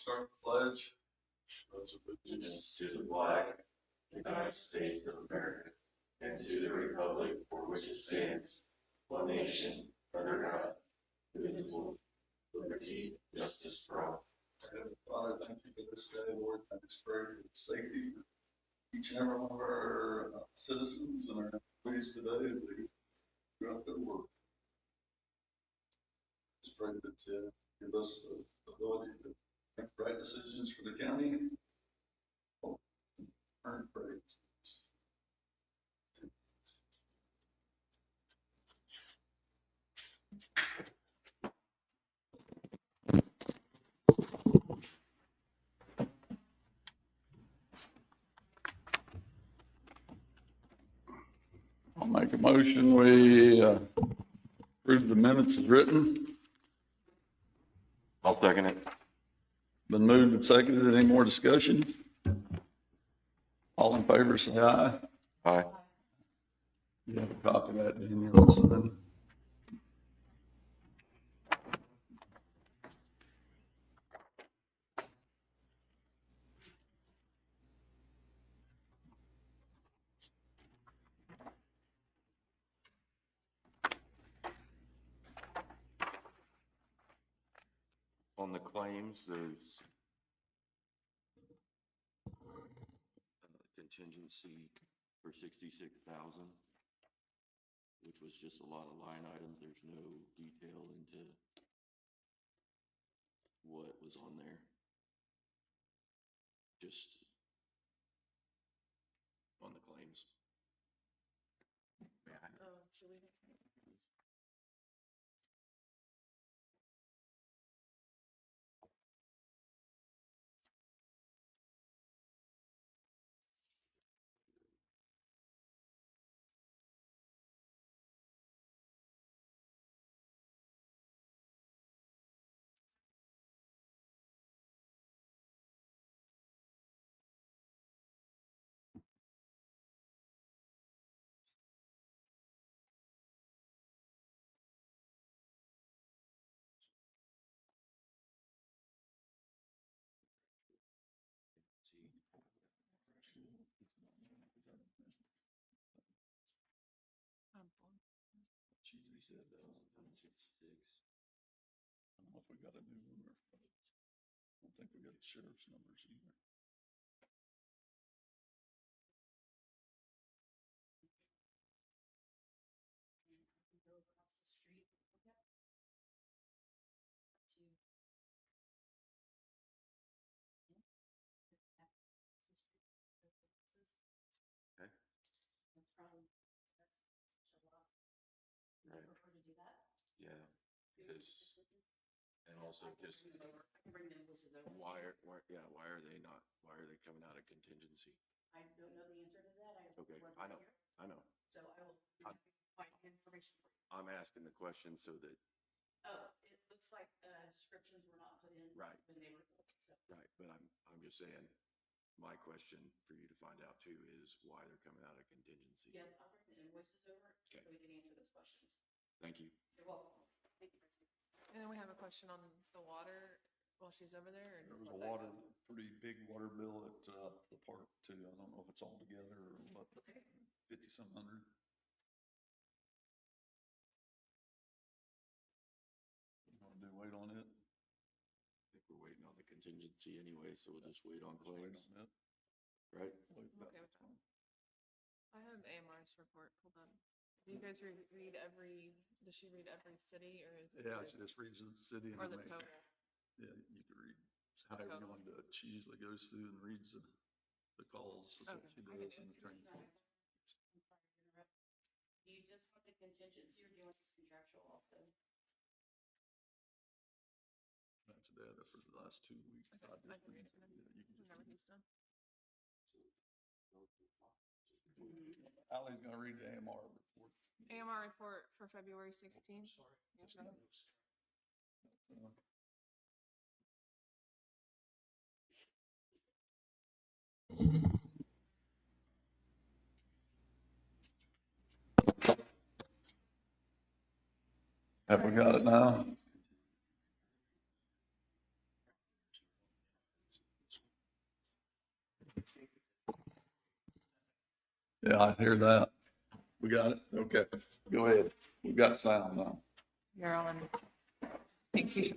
Start the pledge. Allegiance to the flag of the United States of America and to the republic for which it stands, one nation, under God, indivisible, liberty, justice for all. Father, thank you for this day, Lord. I just pray for safety for each and every one of our citizens and our employees today as they go out their work. Just pray that give us the ability to make right decisions for the county. Earn praise. I'll make a motion. We approve the minutes as written. I'll second it. Been moved and seconded. Any more discussion? All in favor, say aye. Aye. You have a copy of that, Daniel. Son. On the claims, there's contingency for 66,000, which was just a lot of line items. There's no detail into what was on there. Just on the claims. Oh, should we? She said that was 166. I don't know if we got a new one or I don't think we got the sheriff's numbers either. Okay. Right. Prefer to do that? Yeah, because, and also just I can bring the invoices over. why are they coming out of contingency? I don't know the answer to that. Okay, wasn't I know, here, I know. so I will find information for you. I'm asking the question so that, Oh, it looks like descriptions were not put in Right. when they were. So. right, but I'm just saying, my question for you to find out too is why they're coming out of contingency. Yes, I'll bring the invoices over Okay. so we can answer those questions. Thank you. You're welcome. Thank you. And then we have a question on the water while she's over there. There was a water, pretty big water bill at the park too. I don't know if it's all together or what. Okay. 50-some hundred. You want to wait on it? I think we're waiting on the contingency anyway, so we'll just wait on Just wait claims, on it. right? Wait, I'm okay with that. I have AMR's report pulled up. Do you guys read does she read every city or is it? Yeah, she just reads the city and Or the then total? yeah, you can read Just the however you total. want to. She usually goes through and reads the calls. Is what Okay, she I get does you. in the training. I'm sorry to interrupt. Do you just want the contingency or do you want the contractual also? That's data for the last 2 weeks. Okay, I can read it Yeah, you can just whenever read he's done. Allie's gonna read the AMR report. AMR report for February 16th. Yes, ma'am. Have we got it now? Yeah, I hear that. We got it? Okay, go ahead. We got sound now. You're on. Thank you.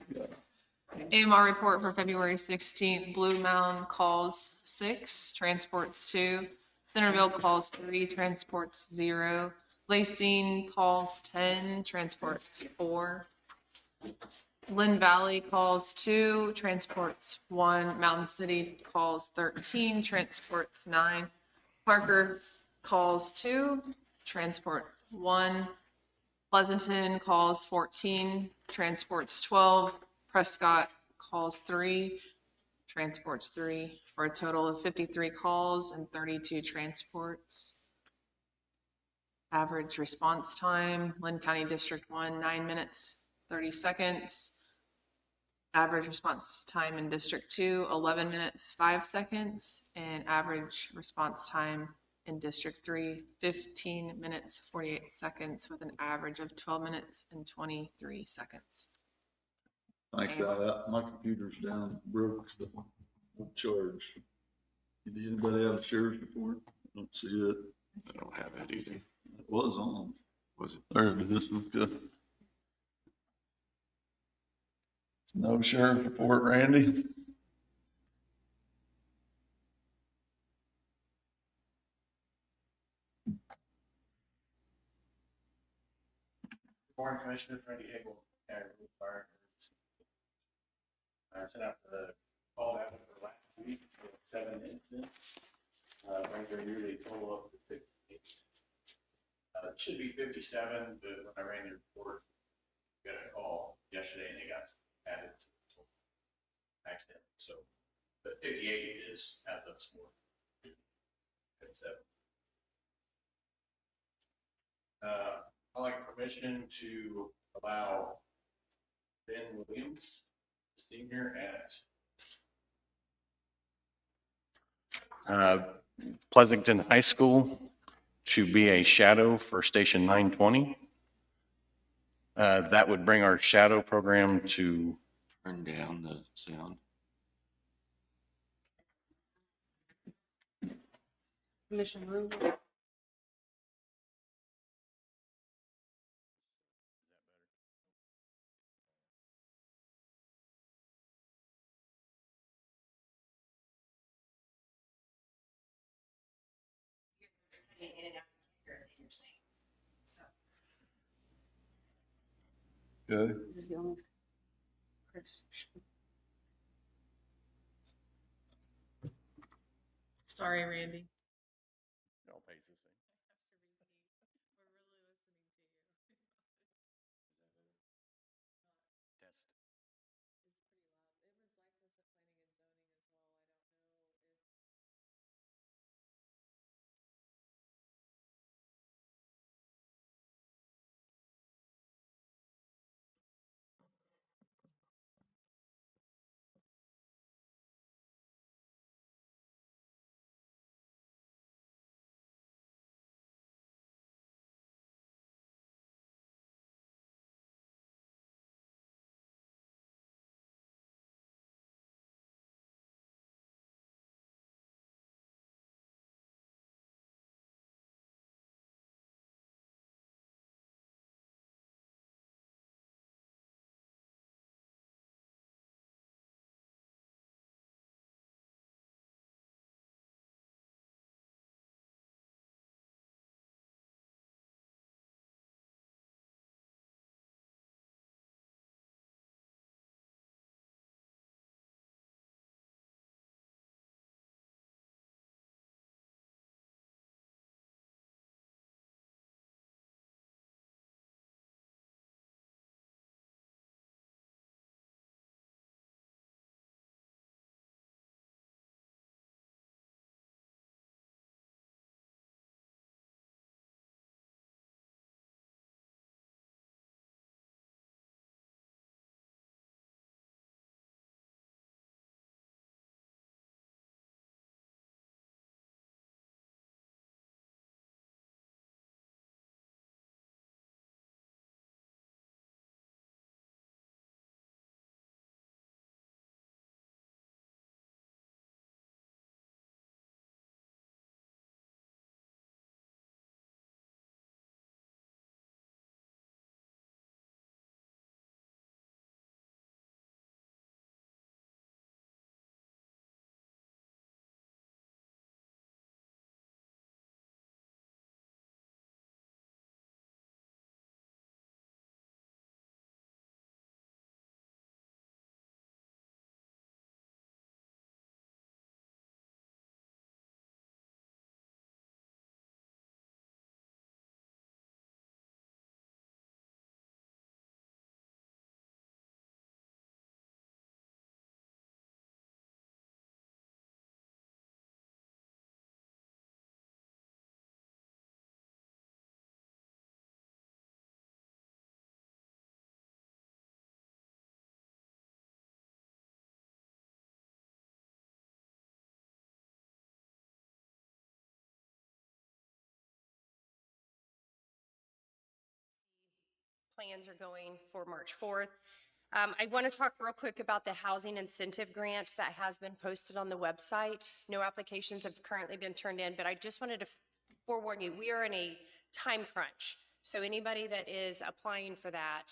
AMR report for February 16th. Blue Mound calls 6, transports 2. Centerville calls 3, transports 0. Lacine calls 10, transports 4. Linn Valley calls 2, transports 1. Mountain City calls 13, transports 9. Parker calls 2, transport 1. Pleasanton calls 14, transports 12. Prescott calls 3, transports 3, for a total of 53 calls and 32 transports. Average response time, Linn County District 1, 9 minutes, 30 seconds. Average response time in District 2, 11 minutes, 5 seconds. And average response time in District 3, 15 minutes, 48 seconds, with an average of 12 minutes and 23 seconds. Thanks, my computer's down, broke, so I'll charge. Did anybody have a sheriff's report? I don't see it. I don't have it either. It was on. Was it? There it is, okay. No sheriff's report, Randy? Morning, Commissioner Randy Abel, Agricultural Fire. I sent out the call out for last week, 7 incidents. Brings our yearly total up to 58. It should be 57, but when I ran the report, got a call yesterday and it got added to the total accident. So, but 58 is as of this morning. 57. I'd like permission to allow Ben Williams, senior at Pleasanton High School, to be a shadow for Station 920. That would bring our shadow program to Turn down the sound. Commissioner Rue? In and out here, you're saying. So, Okay. this is the only. Chris. Sorry, Randy. plans are going for March 4th. I want to talk real quick about the housing incentive grant that has been posted on the website. No applications have currently been turned in, but I just wanted to forewarn you, we are in a time crunch. So anybody that is applying for that,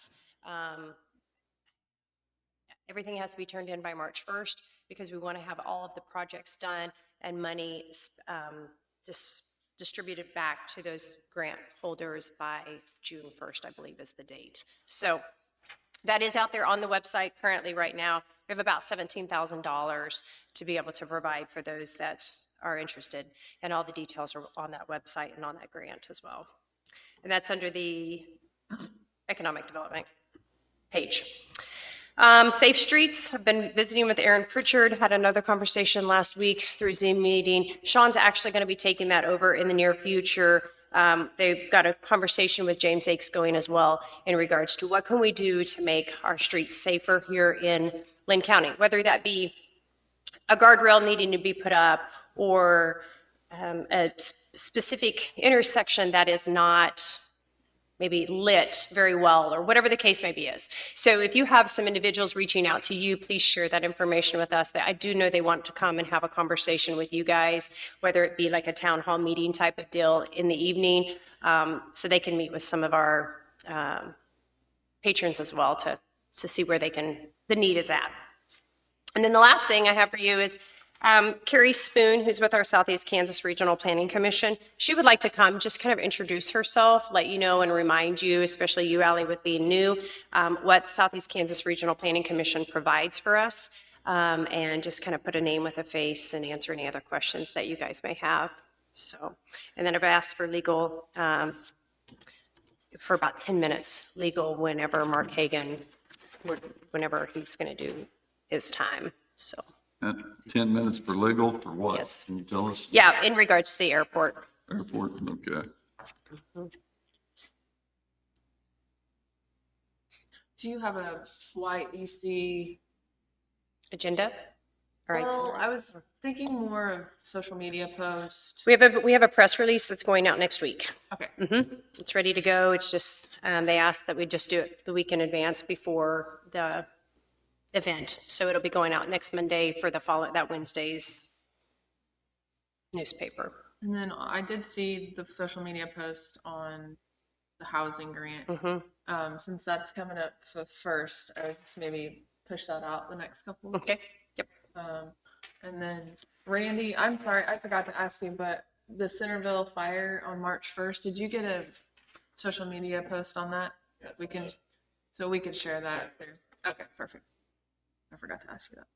everything has to be turned in by March 1st because we want to have all of the projects done and money distributed back to those grant holders by June 1st, I believe is the date. So that is out there on the website currently right now. We have about $17,000 to be able to provide for those that are interested. And all the details are on that website and on that grant as well. And that's under the economic development page. Safe Streets, I've been visiting with Aaron Pritchard, had another conversation last week through Zoom meeting. Sean's actually going to be taking that over in the near future. They've got a conversation with James Akes going as well in regards to what can we do to make our streets safer here in Linn County, whether that be a guardrail needing to be put up or a specific intersection that is not maybe lit very well, or whatever the case may be is. So if you have some individuals reaching out to you, please share that information with us. That I do know they want to come and have a conversation with you guys, whether it be like a town hall meeting type of deal in the evening, so they can meet with some of our patrons as well to see where the need is at. And then the last thing I have for you is Carrie Spoon, who's with our Southeast Kansas Regional Planning Commission. She would like to come, just kind of introduce herself, let you know and remind you, especially you, Allie, with being new, what Southeast Kansas Regional Planning Commission provides for us, and just kind of put a name with a face and answer any other questions that you guys may have. So, and then I've asked for legal, for about 10 minutes, legal whenever Mark Hagan, whenever he's going to do his time, so. 10 minutes for legal for what? Yes. Can you tell us? Yeah, in regards to the airport. Airport, okay. Do you have a YEC? Agenda? All right. Well, I was thinking more of social media post. We have a press release that's going out next week. Okay. It's ready to go. It's just, they asked that we just do it the week in advance before the event. So it'll be going out next Monday for that Wednesday's newspaper. And then I did see the social media post on the housing grant. Since that's coming up for first, I would just maybe push that out the next couple. Okay. Yep. And then Randy, I'm sorry, I forgot to ask you, but the Centerville fire on March 1st, did you get a social media post on that? Yes, So we could share that there. Okay, perfect. I forgot to ask you that.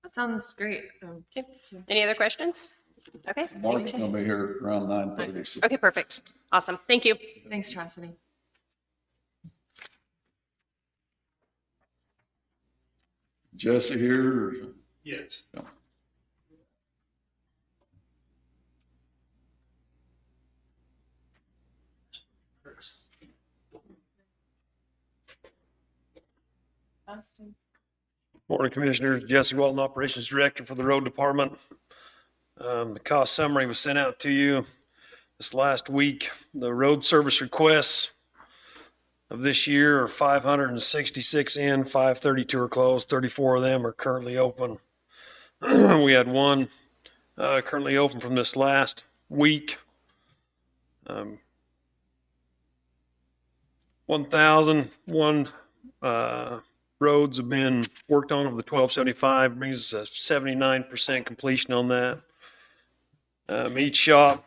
That sounds great. Okay. Any other questions? Okay. Mark's gonna be here around 9:30. So Okay, perfect. Awesome. Thank you. Thanks, Chastity. Jesse here? Or? Yes. Yeah. Austin. Morning, Commissioners. Jesse Walton, Operations Director for the Road Department. The cost summary was sent out to you this last week. The road service requests of this year are 566 in, 532 are closed, 34 of them are currently open. We had one currently open from this last week. 1,001 roads have been worked on of the 1275, brings us a 79% completion on that. Each shop,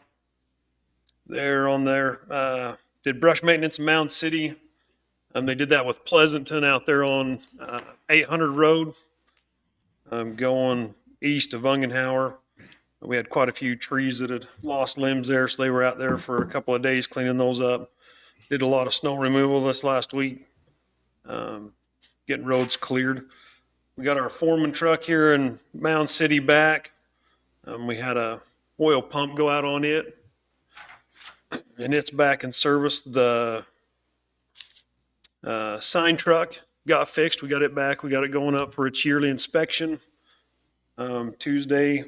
they're on there, did brush maintenance in Mound City. They did that with Pleasanton out there on 800 Road, going east of Ungenhauer. We had quite a few trees that had lost limbs there, so they were out there for a couple of days cleaning those up. Did a lot of snow removal this last week, getting roads cleared. We got our foreman truck here in Mound City back. We had a oil pump go out on it, and it's back in service. The sign truck got fixed. We got it back. We got it going up for its yearly inspection Tuesday,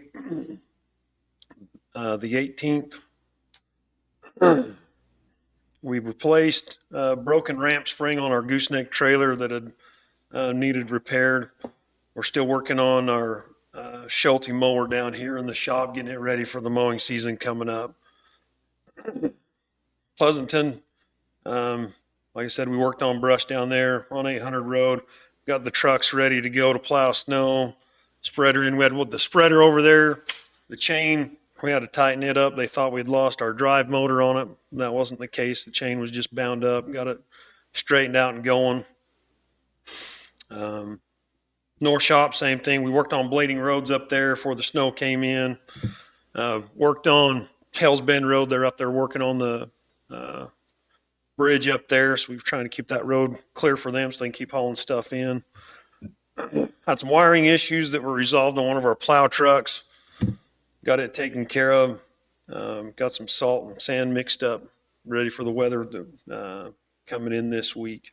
the 18th. We replaced a broken ramp spring on our gooseneck trailer that had needed repaired. We're still working on our Schulte mower down here in the shop, getting it ready for the mowing season coming up. Pleasanton, like I said, we worked on brush down there on 800 Road. Got the trucks ready to go to plow snow. Spreader in. We had the spreader over there. The chain, we had to tighten it up. They thought we'd lost our drive motor on it. That wasn't the case. The chain was just bound up. Got it straightened out and going. North shop, same thing. We worked on blading roads up there before the snow came in. Worked on Hell's Bend Road. They're up there working on the bridge up there. So we were trying to keep that road clear for them so they can keep hauling stuff in. Had some wiring issues that were resolved on one of our plow trucks. Got it taken care of. Got some salt and sand mixed up, ready for the weather coming in this week.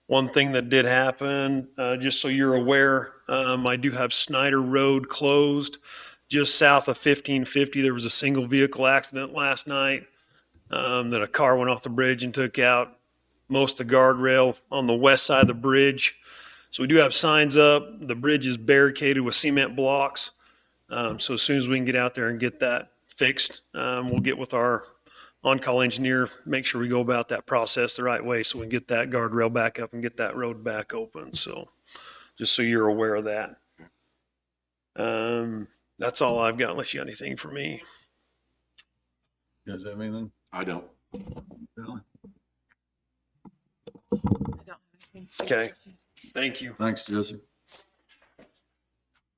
One thing that did happen, just so you're aware, I do have Snyder Road closed just south of 1550. There was a single vehicle accident last night that a car went off the bridge and took out most of the guardrail on the west side of the bridge. So we do have signs up. The bridge is barricaded with cement blocks. So as soon as we can get out there and get that fixed, we'll get with our on-call engineer, make sure we go about that process the right way so we can get that guardrail back up and get that road back open. So just so you're aware of that. That's all I've got unless you got anything for me. You guys have anything? I don't. Really? I don't have anything. Okay. Thank you. Thanks, Jesse.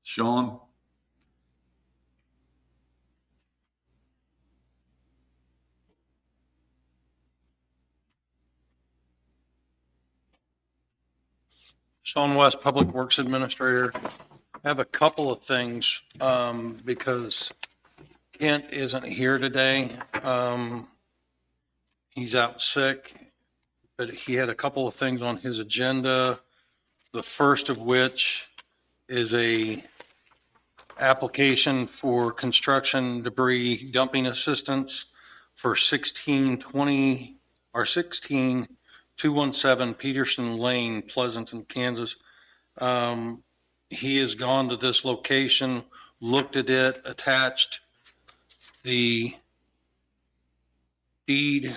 Sean? Sean West, Public Works Administrator. I have a couple of things because Kent isn't here today. He's out sick, but he had a couple of things on his agenda. The first of which is a application for construction debris dumping assistance for 1620 or 16217 Peterson Lane, Pleasanton, Kansas. He has gone to this location, looked at it, attached the deed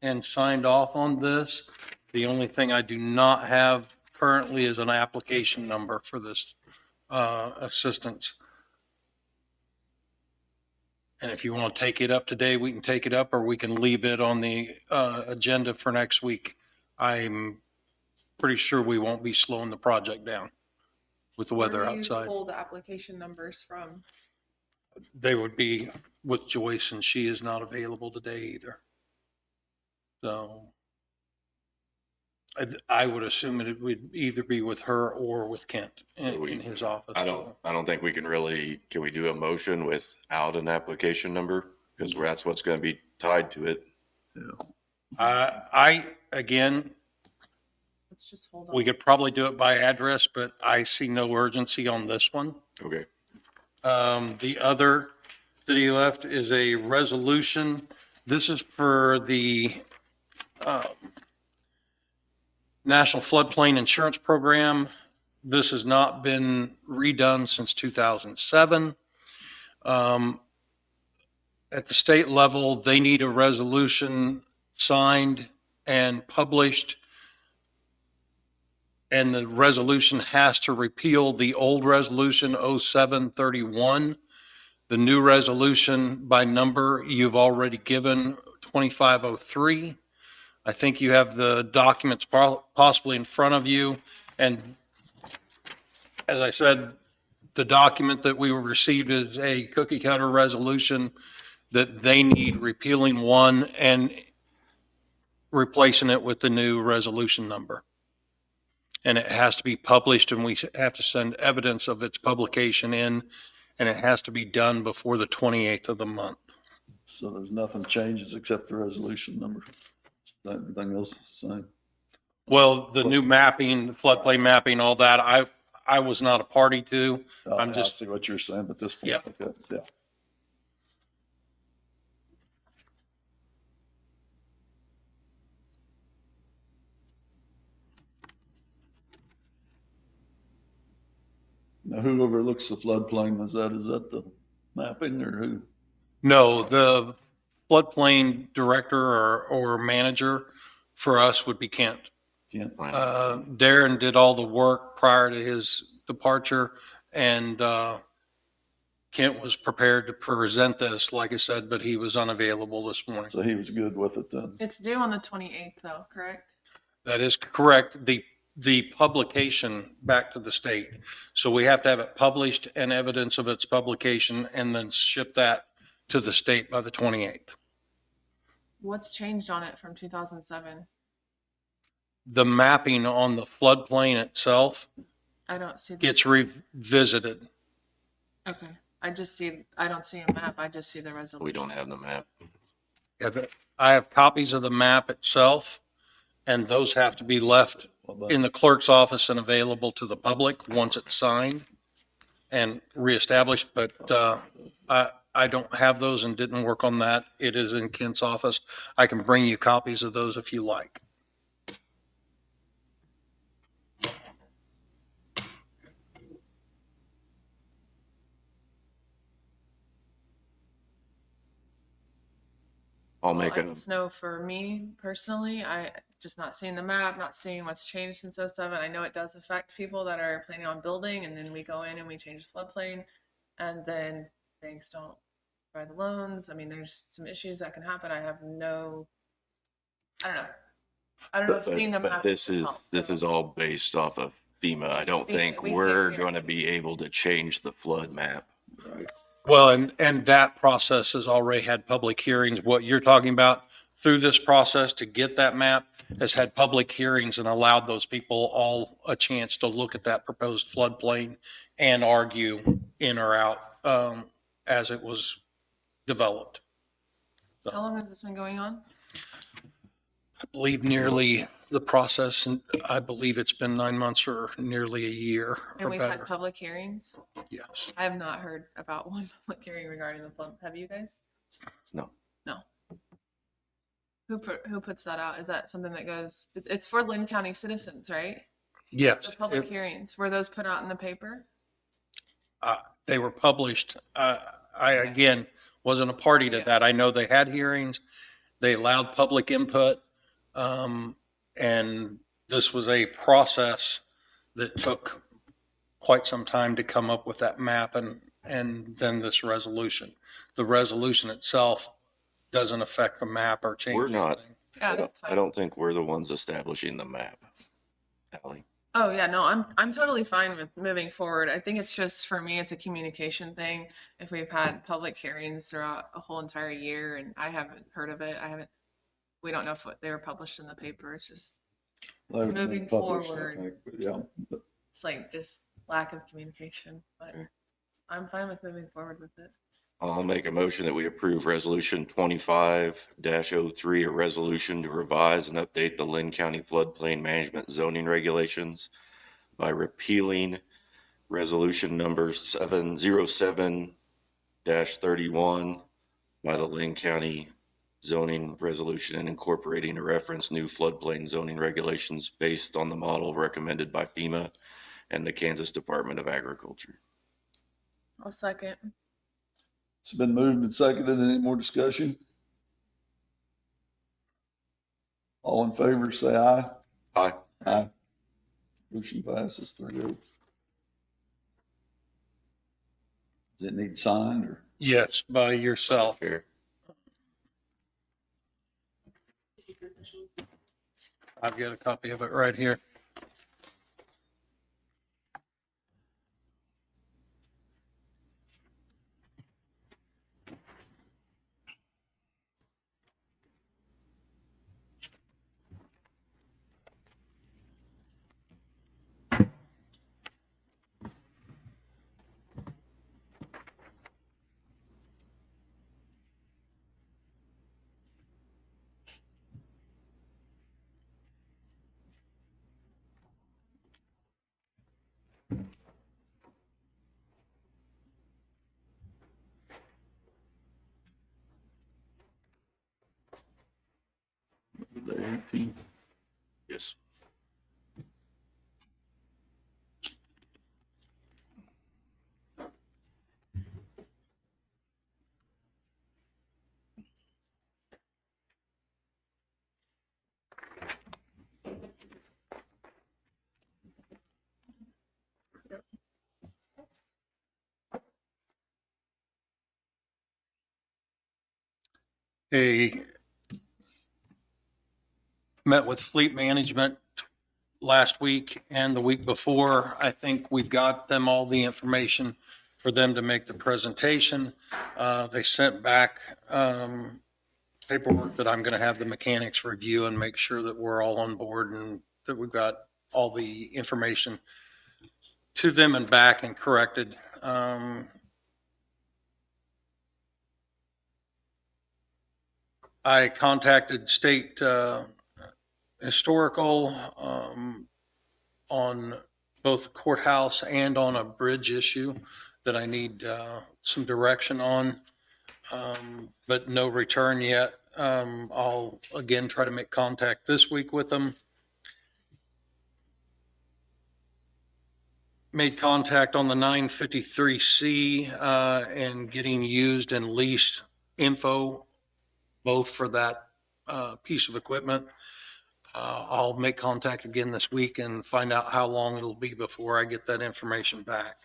and signed off on this. The only thing I do not have currently is an application number for this assistance. And if you want to take it up today, we can take it up, or we can leave it on the agenda for next week. I'm pretty sure we won't be slowing the project down with the weather Where do you outside. pull the application numbers from? They would be with Joyce, and she is not available today either. So I would assume it would either be with her or with Kent in his office. I don't think we can really, can we do a motion without an application number? Because that's what's going to be tied to it. Again, Let's just hold on. we could probably do it by address, but I see no urgency on this one. Okay. The other that he left is a resolution. This is for the National Floodplain Insurance Program. This has not been redone since 2007. At the state level, they need a resolution signed and published, and the resolution has to repeal the old resolution 0731. The new resolution by number you've already given, 2503. I think you have the documents possibly in front of you. And as I said, the document that we received is a cookie cutter resolution that they need repealing one and replacing it with the new resolution number. And it has to be published, and we have to send evidence of its publication in, and it has to be done before the 28th of the month. So there's nothing changes except the resolution number. Everything else is the same. Well, the new mapping, the floodplain mapping, all that, I was not a party to. I'm I just, see what you're saying, but this. Yeah. Okay, yeah. Now, who overlooks the floodplain, is that the mapping or who? No, the floodplain director or manager for us would be Kent. Kent? Darren did all the work prior to his departure, and Kent was prepared to present this, like I said, but he was unavailable this morning. So he was good with it then? It's due on the 28th though, correct? That is correct. The publication back to the state. So we have to have it published and evidence of its publication and then ship that to the state by the 28th. What's changed on it from 2007? The mapping on the floodplain itself I don't see. gets revisited. Okay, I don't see a map, I just see the resolution. We don't have the map. I have copies of the map itself, and those have to be left in the clerk's office and available to the public once it's signed and reestablished, but I don't have those and didn't work on that. It is in Kent's office. I can bring you copies of those if you like. I'll make I a, just know for me personally, I just not seeing the map, not seeing what's changed since '07. I know it does affect people that are planning on building, and then we go in and we change the floodplain, and then banks don't provide the loans. I mean, there's some issues that can happen. I don't know. I don't know if seeing the but map. this will help, is so. all based off of FEMA. I don't We- think we we're can't- going to be able to change the flood map. Well, and that process has already had public hearings. What you're talking about through this process to get that map has had public hearings and allowed those people all a chance to look at that proposed floodplain and argue in or out as it was developed. How long has this been going on? I believe nearly the process, and I believe it's been 9 months or nearly a year And or we've had better. public hearings. Yes. I have not heard about one public hearing regarding the flood. Have you guys? No. No. Who puts that out? Is that something that goes? It's for Linn County citizens, right? Yes. The public hearings, were those put out in the paper? They were published. I, again, wasn't a party to Yeah. that. I know they had hearings. They allowed public input. And this was a process that took quite some time to come up with that map and then this resolution. The resolution itself doesn't affect the map or change We're not. anything. Yeah, that's fine. I don't think we're the ones establishing the map. Ally? Oh yeah, no, I'm totally fine with moving forward. I think it's just for me, it's a communication thing. If we've had public hearings throughout a whole entire year and I haven't heard of it, we don't know if they were published in the paper. It's just They were Moving published, I forward. think, but yeah. it's like just lack of communication. But I'm fine with moving forward with it. I'll make a motion that we approve resolution 25-03, a resolution to revise and update the Linn County floodplain management zoning regulations by repealing resolution number 707-31 by the Linn County zoning resolution and incorporating a reference new floodplain zoning regulations based on the model recommended by FEMA and the Kansas Department of Agriculture. I'll second. It's been moved and seconded. Any more discussion? All in favor, say aye. Aye. Aye. Motion passes 3-0. Does it need signed or? Yes, by yourself. Here. I've got a copy of it right here. Day 18. Yes. Met with fleet management last week and the week before. I think we've got them all the information for them to make the presentation. They sent back paperwork that I'm going to have the mechanics review and make sure that we're all on board and that we've got all the information to them and back and corrected. I contacted state historical on both the courthouse and on a bridge issue that I need some direction on, but no return yet. I'll again try to make contact this week with them. Made contact on the 953C and getting used and leased info, both for that piece of equipment. I'll make contact again this week and find out how long it'll be before I get that information back.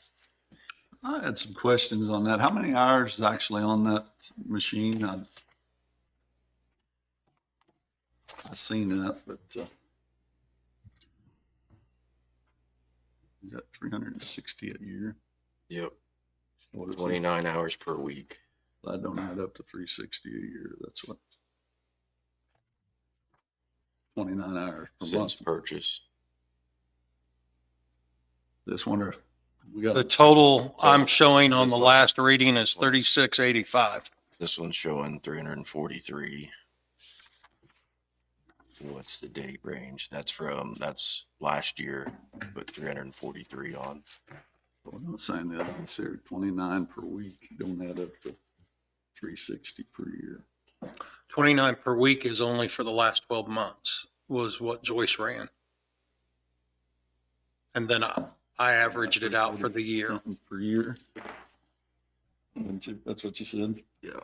I had some questions on that. How many hours is actually on that machine? I seen that, but is that 360 a year? Yep, What is it? 29 hours per week. That don't add up to 360 a year. That's what 29 hours per Since month. purchase. This one, we got The total I'm showing on the last reading is 3685. This one's showing 343. What's the date range? That's last year, put 343 on. I'm not saying that. I said 29 per week. Don't add up to 360 per year. 29 per week is only for the last 12 months, was what Joyce ran. And then I averaged it out for the year. Something per year. That's what you said? Yeah.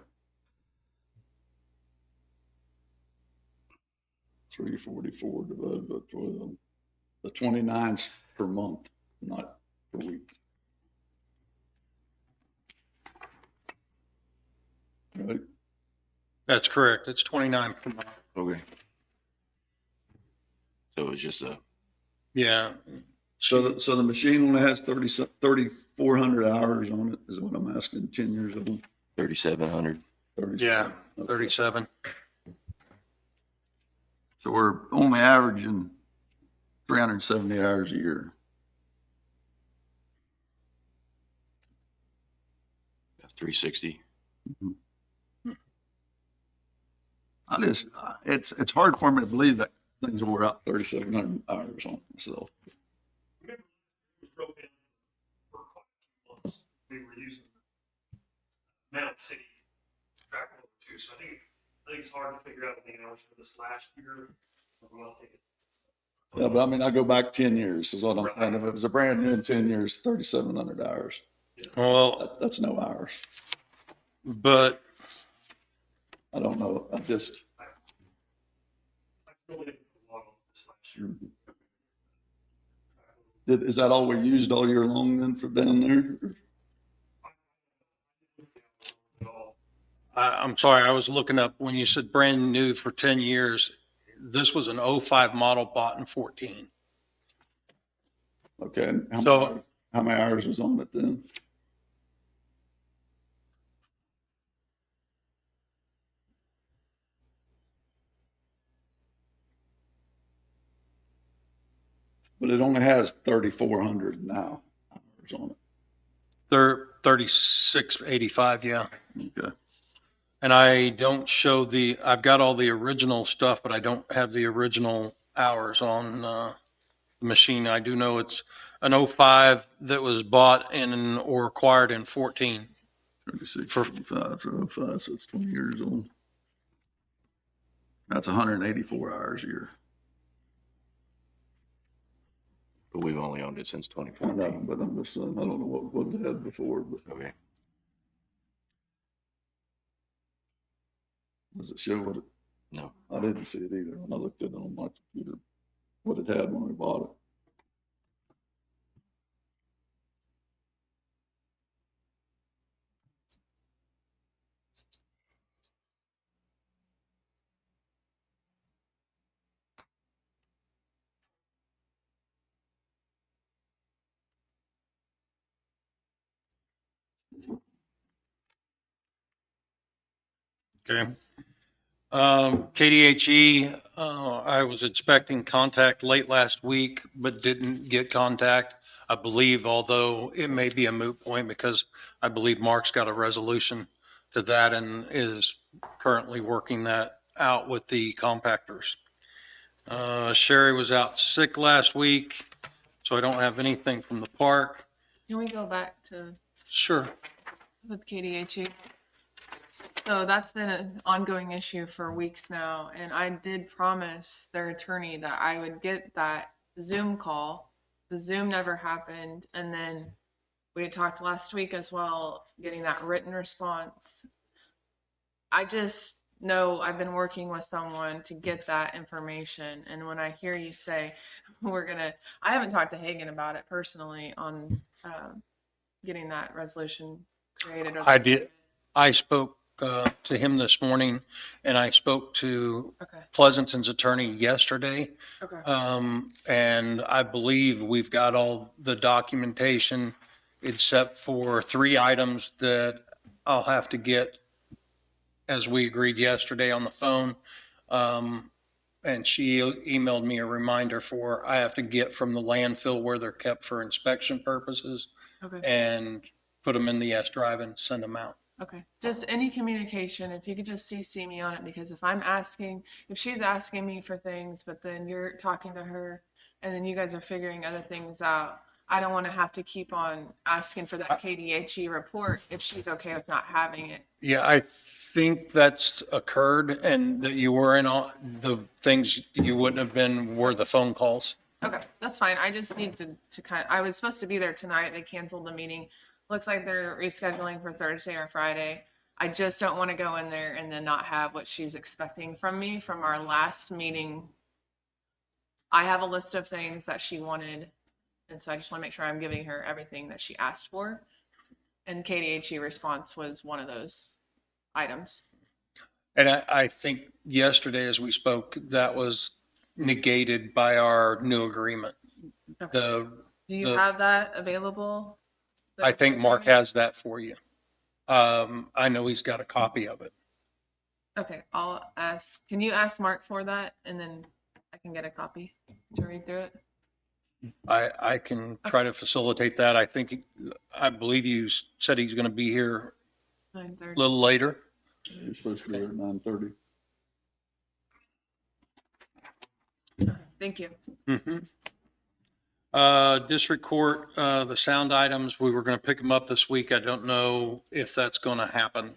344 divided by 12. The 29's per month, not per week. Right? That's correct. It's 29 per month. Okay. So it was just Yeah. So the machine only has 3,400 hours on it, is what I'm asking, 10 years old. 3,700. 37. Yeah, 37. So we're only averaging 370 hours a year. 360. It's hard for me to believe that things wore out 3,700 hours on myself. We were using Mount City track over too, so I think it's hard to figure out the hours for this last year. Yeah, but I mean, I go back 10 years is what I'm saying. If it was a brand new in 10 years, 3,700 hours. Well, That's no hours. but I don't know. Is that all we used all year long then for down there? I'm sorry, I was looking up when you said brand new for 10 years. This was an 05 model bought in 14. Okay. And So- how many hours was on it then? But it only has 3,400 now hours on it. 3685, yeah. Okay. And I don't show I've got all the original stuff, but I don't have the original hours on the machine. I do know it's an 05 that was bought in or acquired in 14. 36, 45 for 05, so it's 20 years old. That's 184 hours a year. But we've only owned it since I know, 2014. but I'm just saying, I don't know what it had before, but Okay. does it show what it? No. I didn't see it either when I looked at it on my computer, what it had when we bought it. Okay. KDHE, I was expecting contact late last week, but didn't get contact. I believe, although it may be a moot point because I believe Mark's got a resolution to that and is currently working that out with the compactors. Sherry was out sick last week, so I don't have anything from the park. Can we go back to Sure. with KDHE? So that's been an ongoing issue for weeks now, and I did promise their attorney that I would get that Zoom call. The Zoom never happened, and then we had talked last week as well, getting that written response. I just know I've been working with someone to get that information, and when I hear you say I haven't talked to Hagan about it personally on getting that resolution created. I did. I spoke to him this morning, and I spoke to Okay. Pleasanton's attorney yesterday. Okay. And I believe we've got all the documentation except for 3 items that I'll have to get, as we agreed yesterday on the phone. And she emailed me a reminder for I have to get from the landfill where they're kept for inspection purposes Okay. and put them in the S drive and send them out. Okay, just any communication, if you could just CC me on it, because if she's asking me for things, but then you're talking to her and then you guys are figuring other things out, I don't want to have to keep on asking for that KDHE report if she's okay with not having it. Yeah, I think that's occurred and that you were in all the things you wouldn't have been were the phone calls. Okay, that's fine. I just need to I was supposed to be there tonight. They canceled the meeting. Looks like they're rescheduling for Thursday or Friday. I just don't want to go in there and then not have what she's expecting from me from our last meeting. I have a list of things that she wanted, and so I just want to make sure I'm giving her everything that she asked for. And KDHE response was one of those items. And I think yesterday as we spoke, that was negated by our new agreement. Okay. Do you the- have that available? I think Mark has that for you. I know he's got a copy of it. Okay, I'll ask. Can you ask Mark for that, and then I can get a copy to read through it? I can try to facilitate that. I believe you said he's going to be here 9:30. a little later. You're supposed to be there at 9:30. Thank you. District Court, the sound items, we were going to pick them up this week. I don't know if that's going to happen.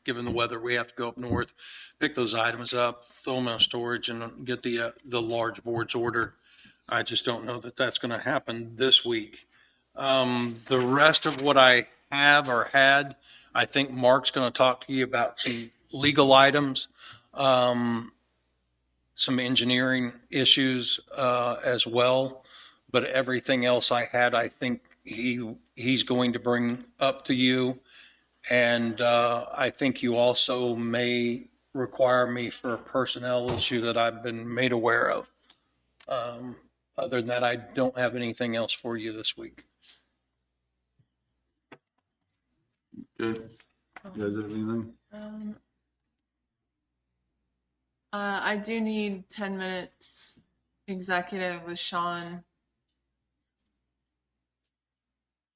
Given the weather, we have to go up north, pick those items up, throw them in storage and get the large boards ordered. I just don't know that that's going to happen this week. The rest of what I have or had, I think Mark's going to talk to you about some legal items, some engineering issues as well. But everything else I had, I think he's going to bring up to you. And I think you also may require me for a personnel issue that I've been made aware of. Other than that, I don't have anything else for you this week. Good. You guys have anything? I do need 10 minutes executive with Sean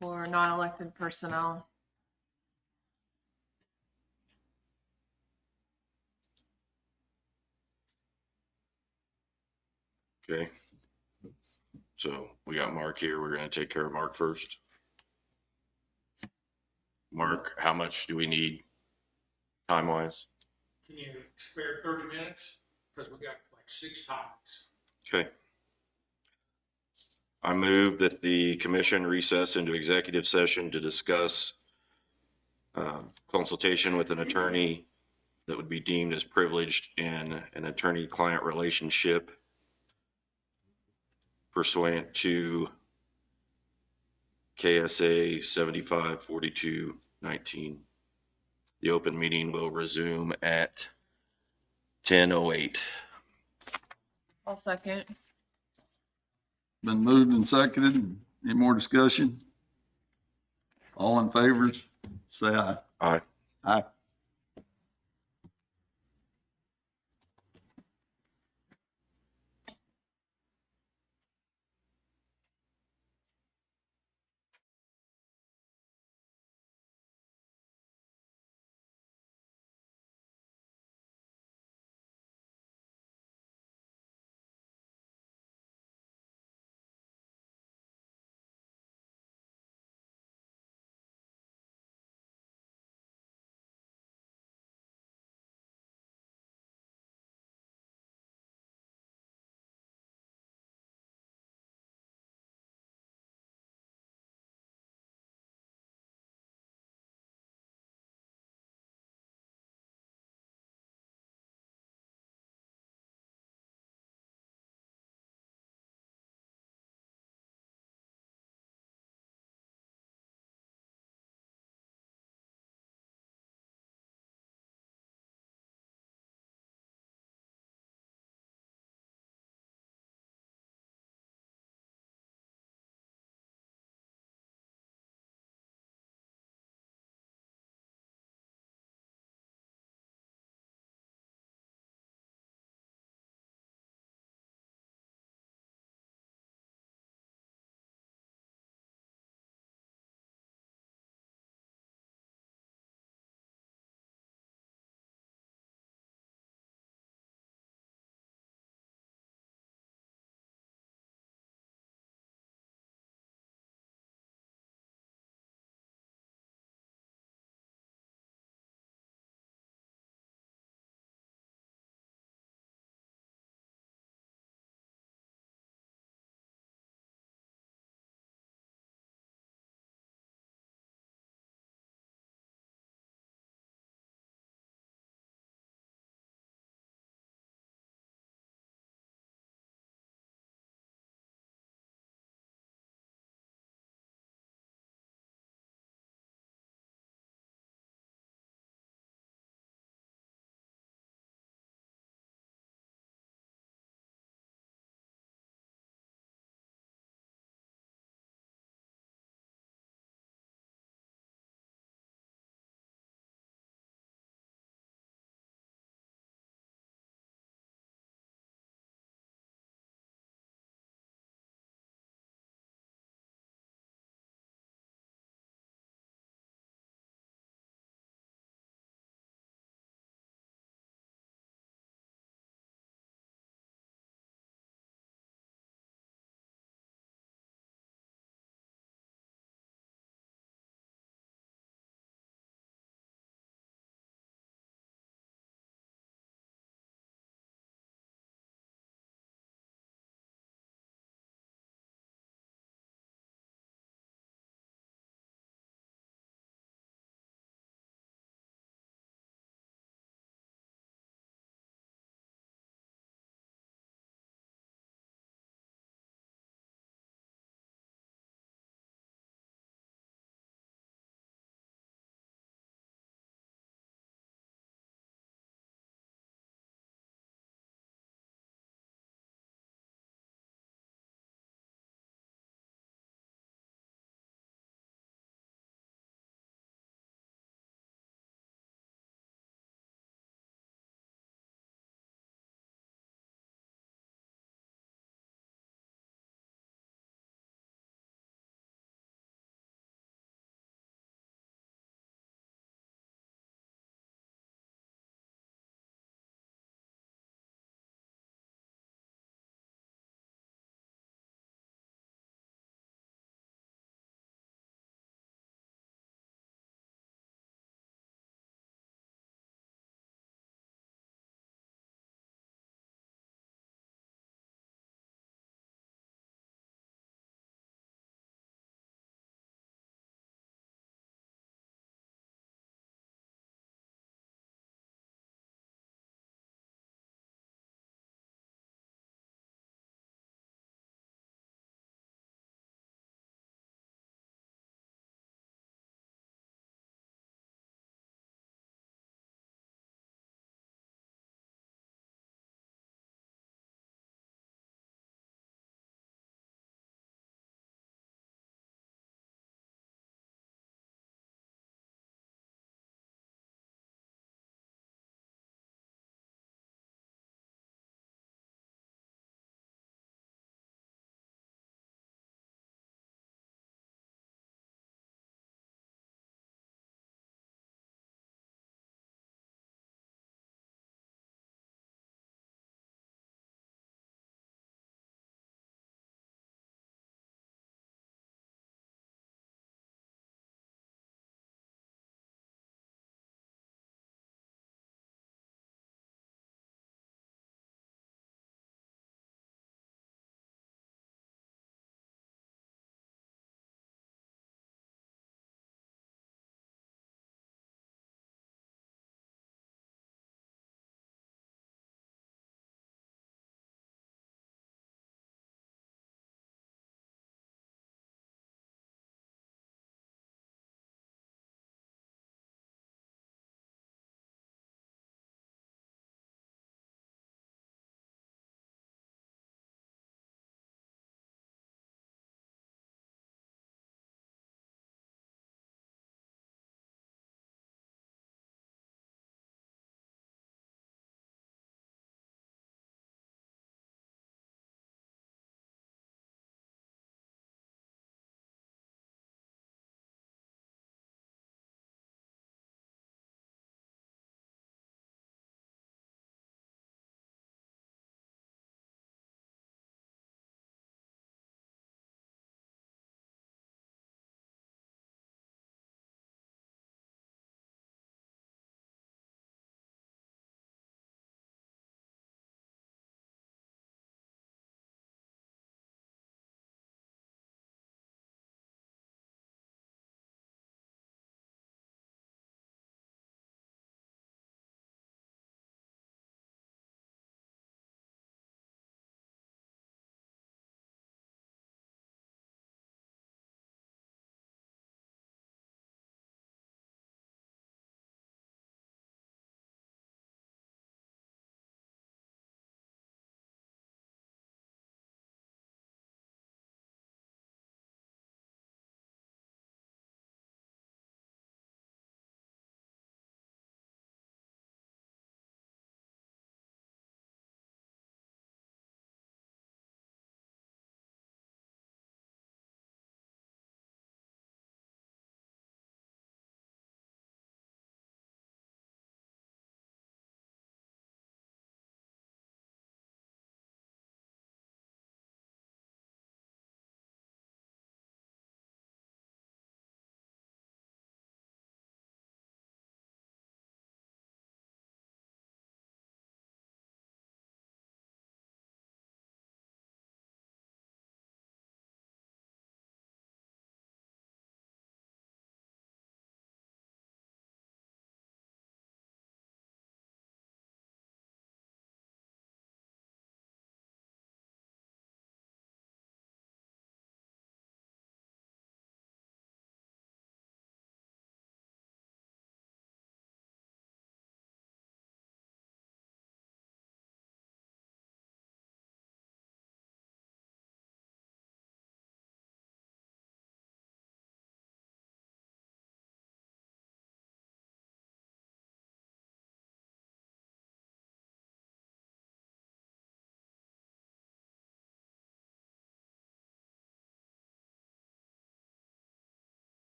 for non-elected personnel. Okay. So we got Mark here. We're going to take care of Mark first. Mark, how much do we need time-wise? Can you spare 30 minutes? Because we got like 6 topics. Okay. I move that the commission recess into executive session to discuss consultation with an attorney that would be deemed as privileged in an attorney-client relationship pursuant to KSA 754219. The open meeting will resume at 10:08. I'll second. Been moved and seconded. Any more discussion? All in favor, say aye. Aye. Aye.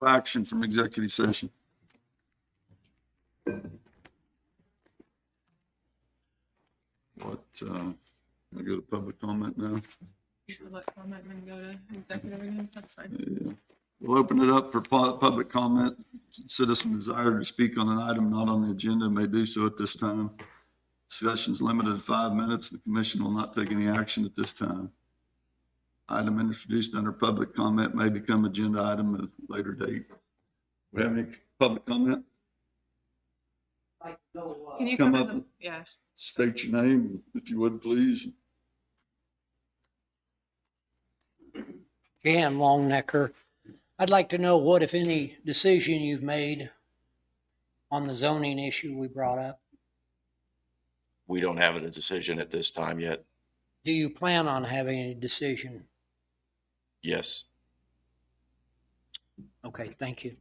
Action from executive session. What, I go to public comment now? Let comment and then go to executive again, that's fine. Yeah. We'll open it up for public comment. Citizen desire to speak on an item not on the agenda may do so at this time. Discussion is limited to 5 minutes. The commission will not take any action at this time. Item introduced under public comment may become agenda item at a later date. We have any public comment? Can you Come cover up. the, yeah, State your name, if you would, please. Jan Longnecker. I'd like to know what, if any, decision you've made on the zoning issue we brought up. We don't have a decision at this time yet. Do you plan on having a decision? Yes. Okay, thank you.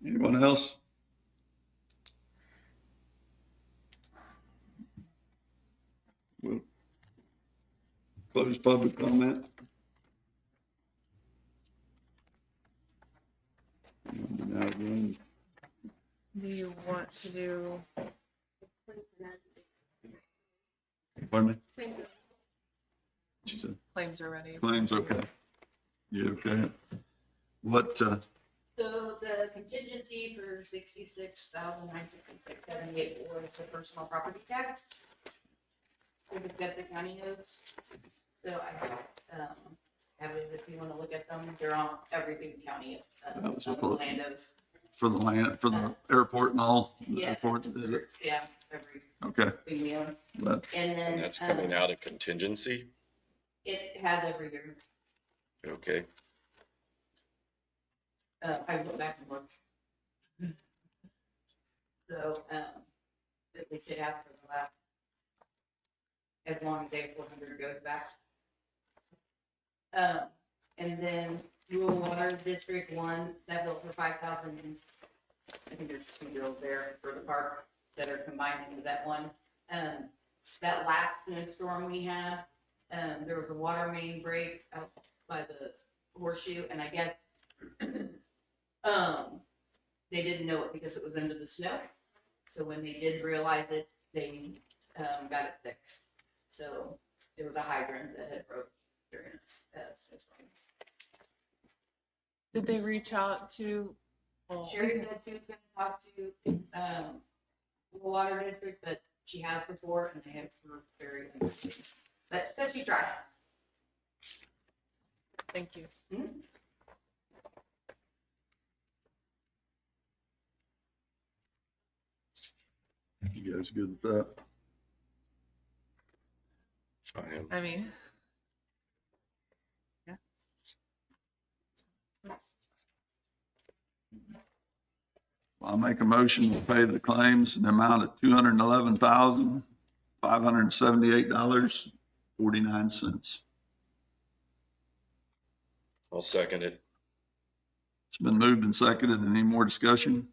Anyone else? We'll close public comment. Now, again, do you want to do, pardon me? She said, claims are ready? claims, okay. You okay? What, So the contingency for 66,956.78 was the personal property tax. For the Guthrie County notes. So I have it if you want to look at them. They're on every big county, That was on what the the- landos. for the land, for the airport and all? The Yes. airport, is it? Yeah, every Okay, thing we own. but, And then. And that's coming out of contingency? It has every year. Okay. I went back and looked. So, at least it has for the last, as long as A400 goes back. And then rural water district 1, that bill for 5,000. I think there's 2 bills there for the park that are combined into that one. That last snowstorm we had, there was a water main break out by the horseshoe, and I guess they didn't know it because it was under the snow. So when they did realize it, they got it fixed. So it was a hydrant that had broke during snowstorm. Did they reach out to? Sherry said she was gonna talk to the water district, but she has before, and they have were very interested. But said she tried. Thank you. you guys good with that? I am. I mean. Yeah. I'll make a motion to pay the claims in the amount of $211,578.49. I'll second it. It's been moved and seconded. Any more discussion?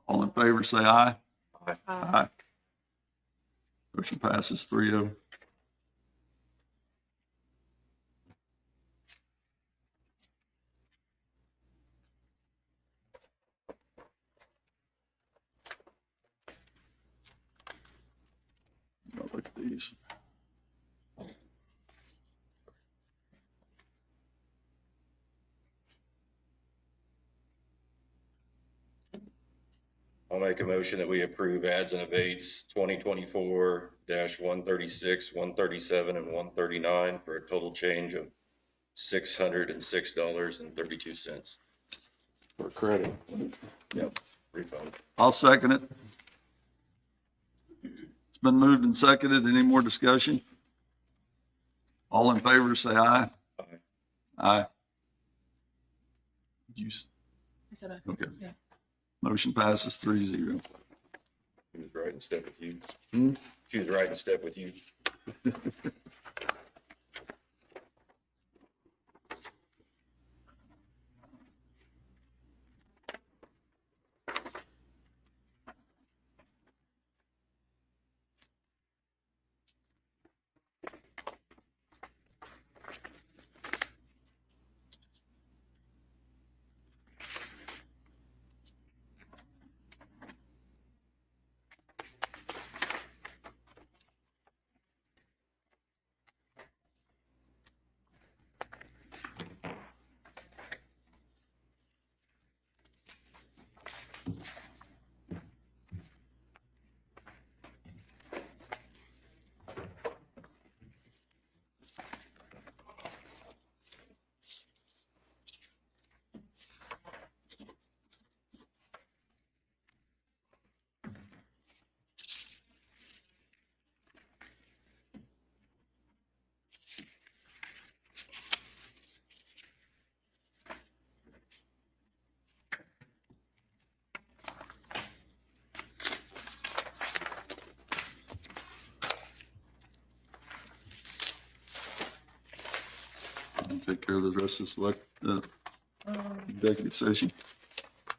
All in favor, say aye. Aye. Motion passes 3-0. Look at these. I'll make a motion that we approve ads and abates 2024-136, 137, and 139 for a total change of $606.32 for credit Yep. refund. I'll second it. It's been moved and seconded. Any more discussion? All in favor, say aye. Aye. Aye. You, I said I. okay. Yeah. Motion passes 3-0. She was right in step with you. Hmm? She was right in step with you. I'll take care of the rest of this executive session.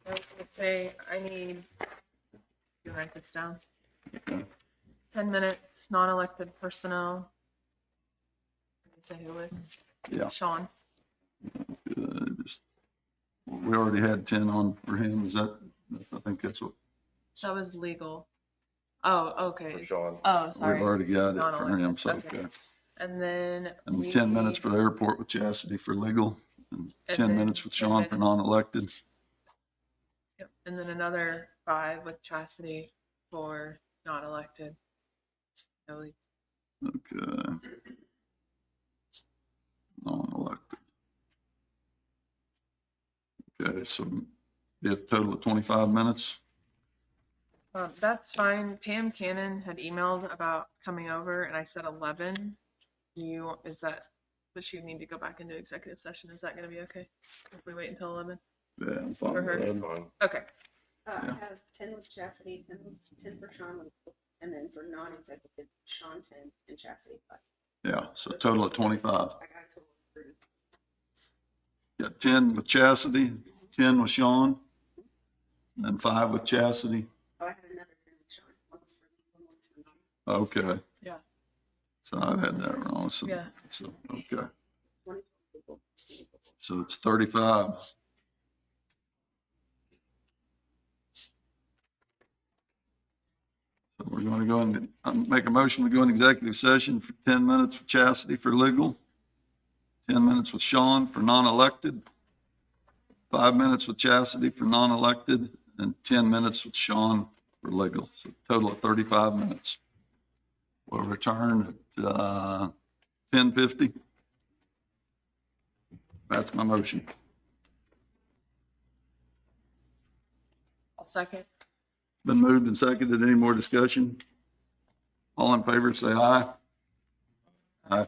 I was gonna say, I need, you write this down. Okay. 10 minutes, non-elected personnel. I can say who with? Yeah. Sean. We already had 10 on for him. Is that, I think that's what, That was legal. Oh, okay. Sean. Oh, sorry. we've already got it for Non-elected. him, so, Okay. okay. And then And we 10 minutes need- for the airport with Chastity for legal, and And 10 then- minutes with and Sean for then- non-elected. Yep. And then another 5 with Chastity for non-elected. No, Okay. Non-elected. Okay, so be a total of 25 minutes. That's fine. Pam Cannon had emailed about coming over and I said 11. Is that, but she'd need to go back into executive session. Is that going to be okay if we wait until 11? Yeah, I'm fine For with her? that. Fine. Okay. I Yeah. have 10 with Chastity, 10 for Sean, and then for non-executive, Sean 10 and Chastity 5. Yeah, so a total of 25. I got a total of 30. Got 10 with Chastity, 10 with Sean, and then 5 with Chastity. Oh, I had another 10 with Sean. One was for legal, one was for non. Okay. Yeah. So I had that wrong. So, Yeah. so okay. 20 legal, 20 legal. So it's 35. So we're going to go and make a motion to go in executive session for 10 minutes with Chastity for legal, 10 minutes with Sean for non-elected, 5 minutes with Chastity for non-elected, and 10 minutes with Sean for legal. So total of 35 minutes. We'll return at 10:50. That's my motion. I'll second. Been moved and seconded. Any more discussion? All in favor, say aye. Aye.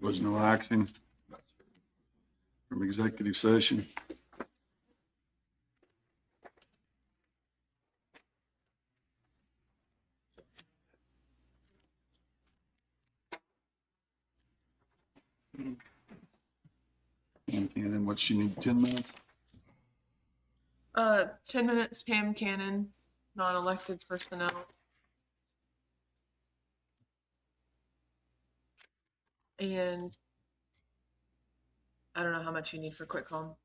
Was no action from executive session. And then what, she need 10 minutes? 10 minutes, Pam Cannon, non-elected personnel. And I don't know how much you need for quick call.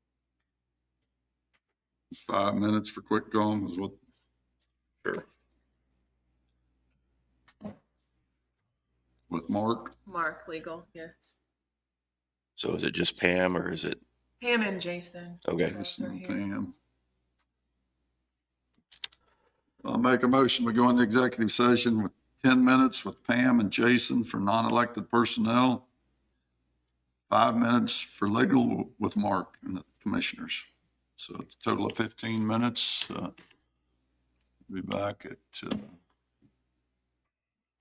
5 minutes for quick call is what? Sure. With Mark? Mark, legal, yes. So is it just Pam or is it, Pam and Jason. okay, Both are here. Pam. I'll make a motion. We go into executive session with 10 minutes with Pam and Jason for non-elected personnel. 5 minutes for legal with Mark and the commissioners. So it's a total of 15 minutes. Be back at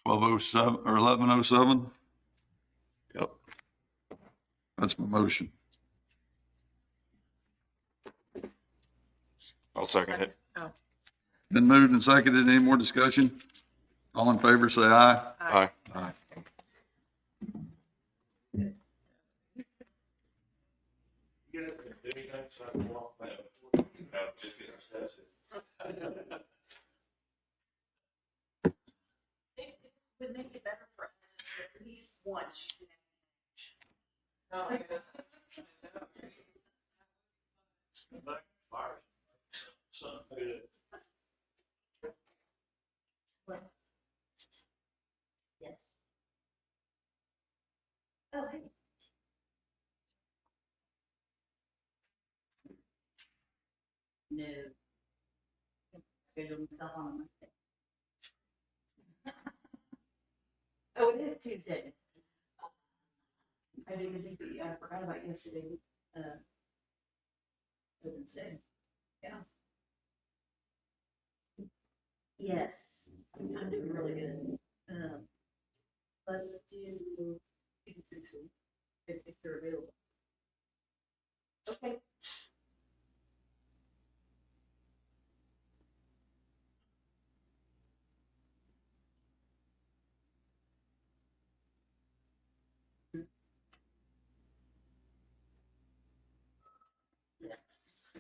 12:07 or 11:07. yep. That's my motion. I'll second it. Oh, Been moved and seconded. Any more discussion? All in favor, say aye. Aye. Aye. Just get our steps in. Would make it better for us if at least once. You oh, yeah. Yes. Oh, hey. No. Scheduled myself on a Monday. Oh, it is Tuesday. I didn't think that, I forgot about yesterday. It's Wednesday. Yeah. Yes, I'm doing really good. Let's do, if you're available. Okay. Yes.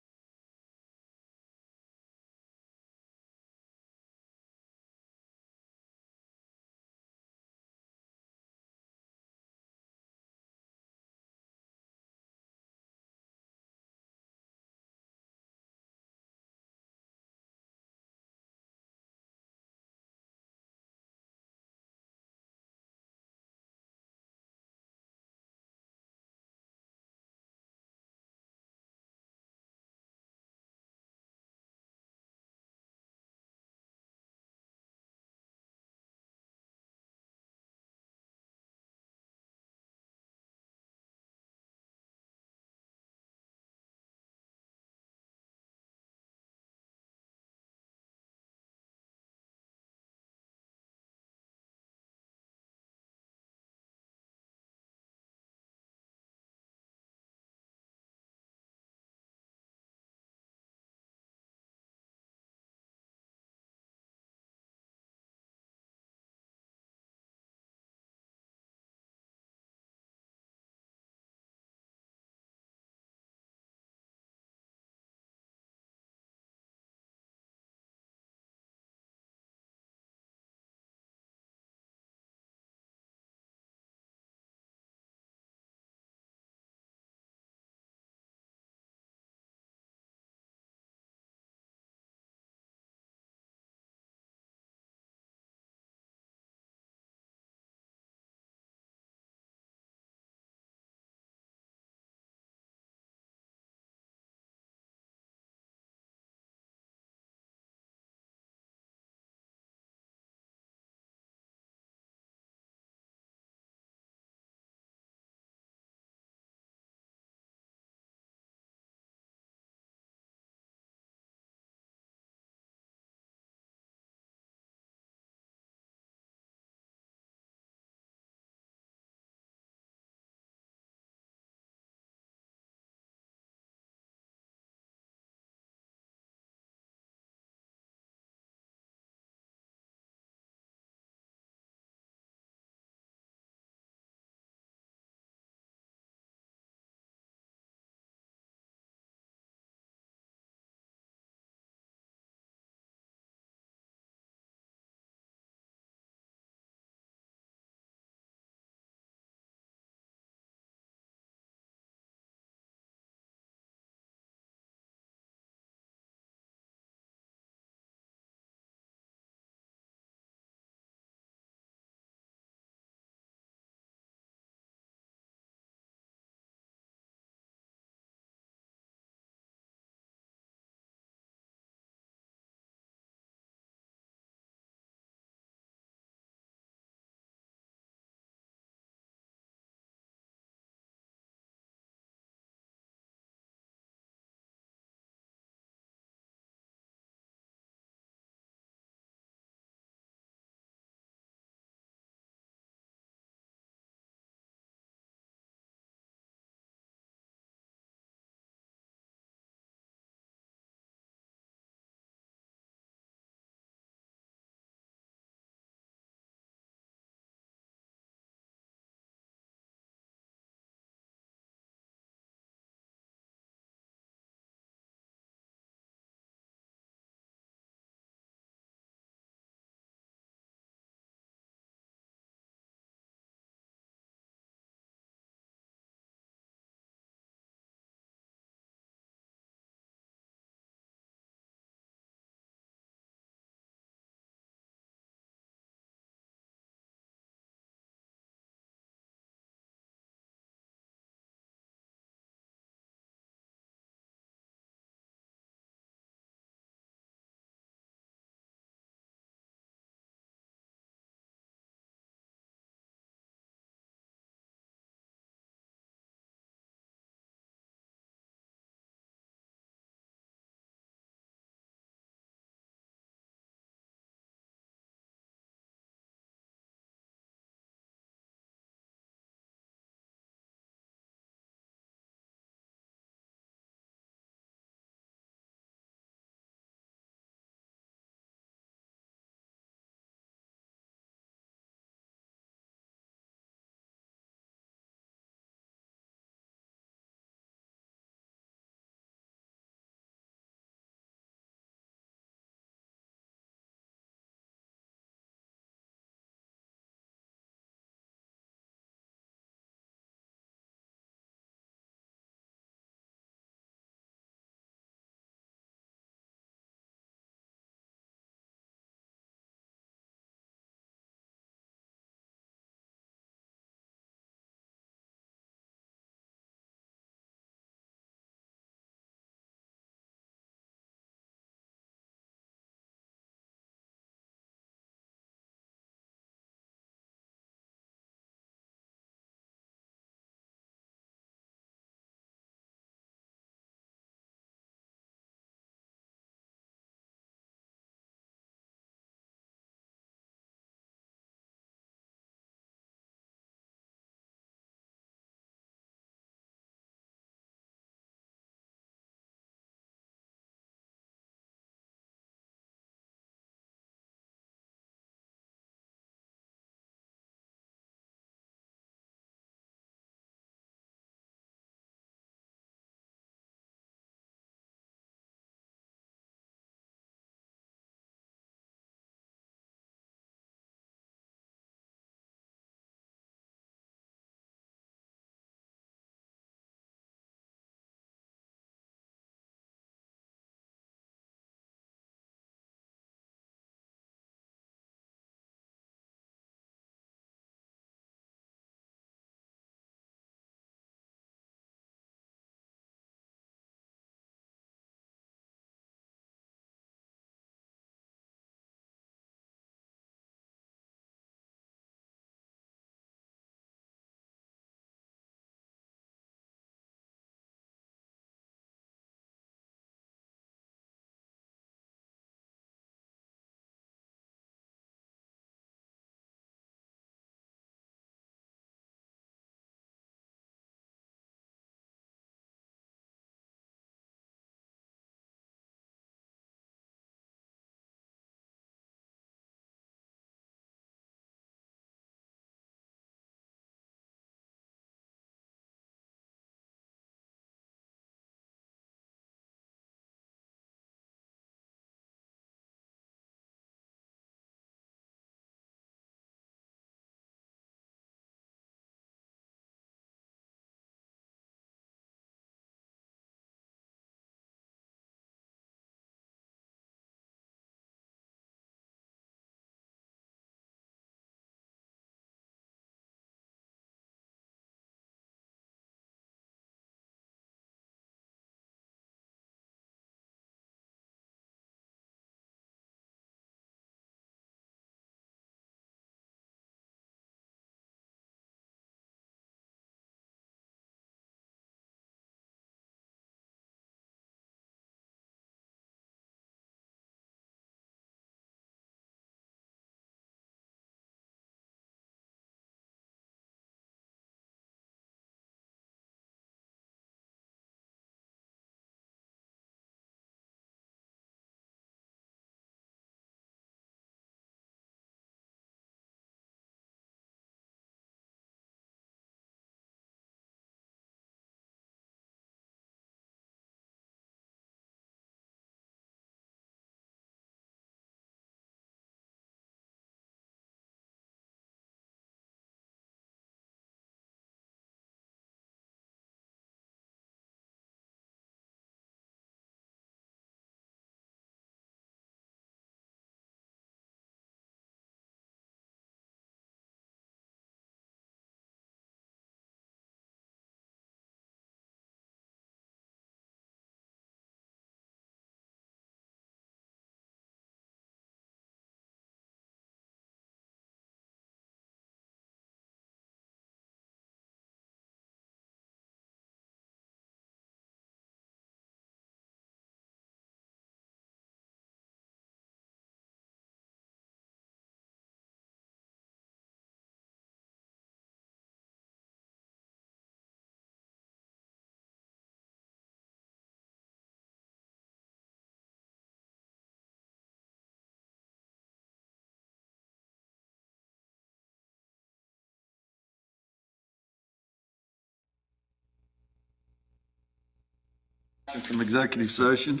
From executive session,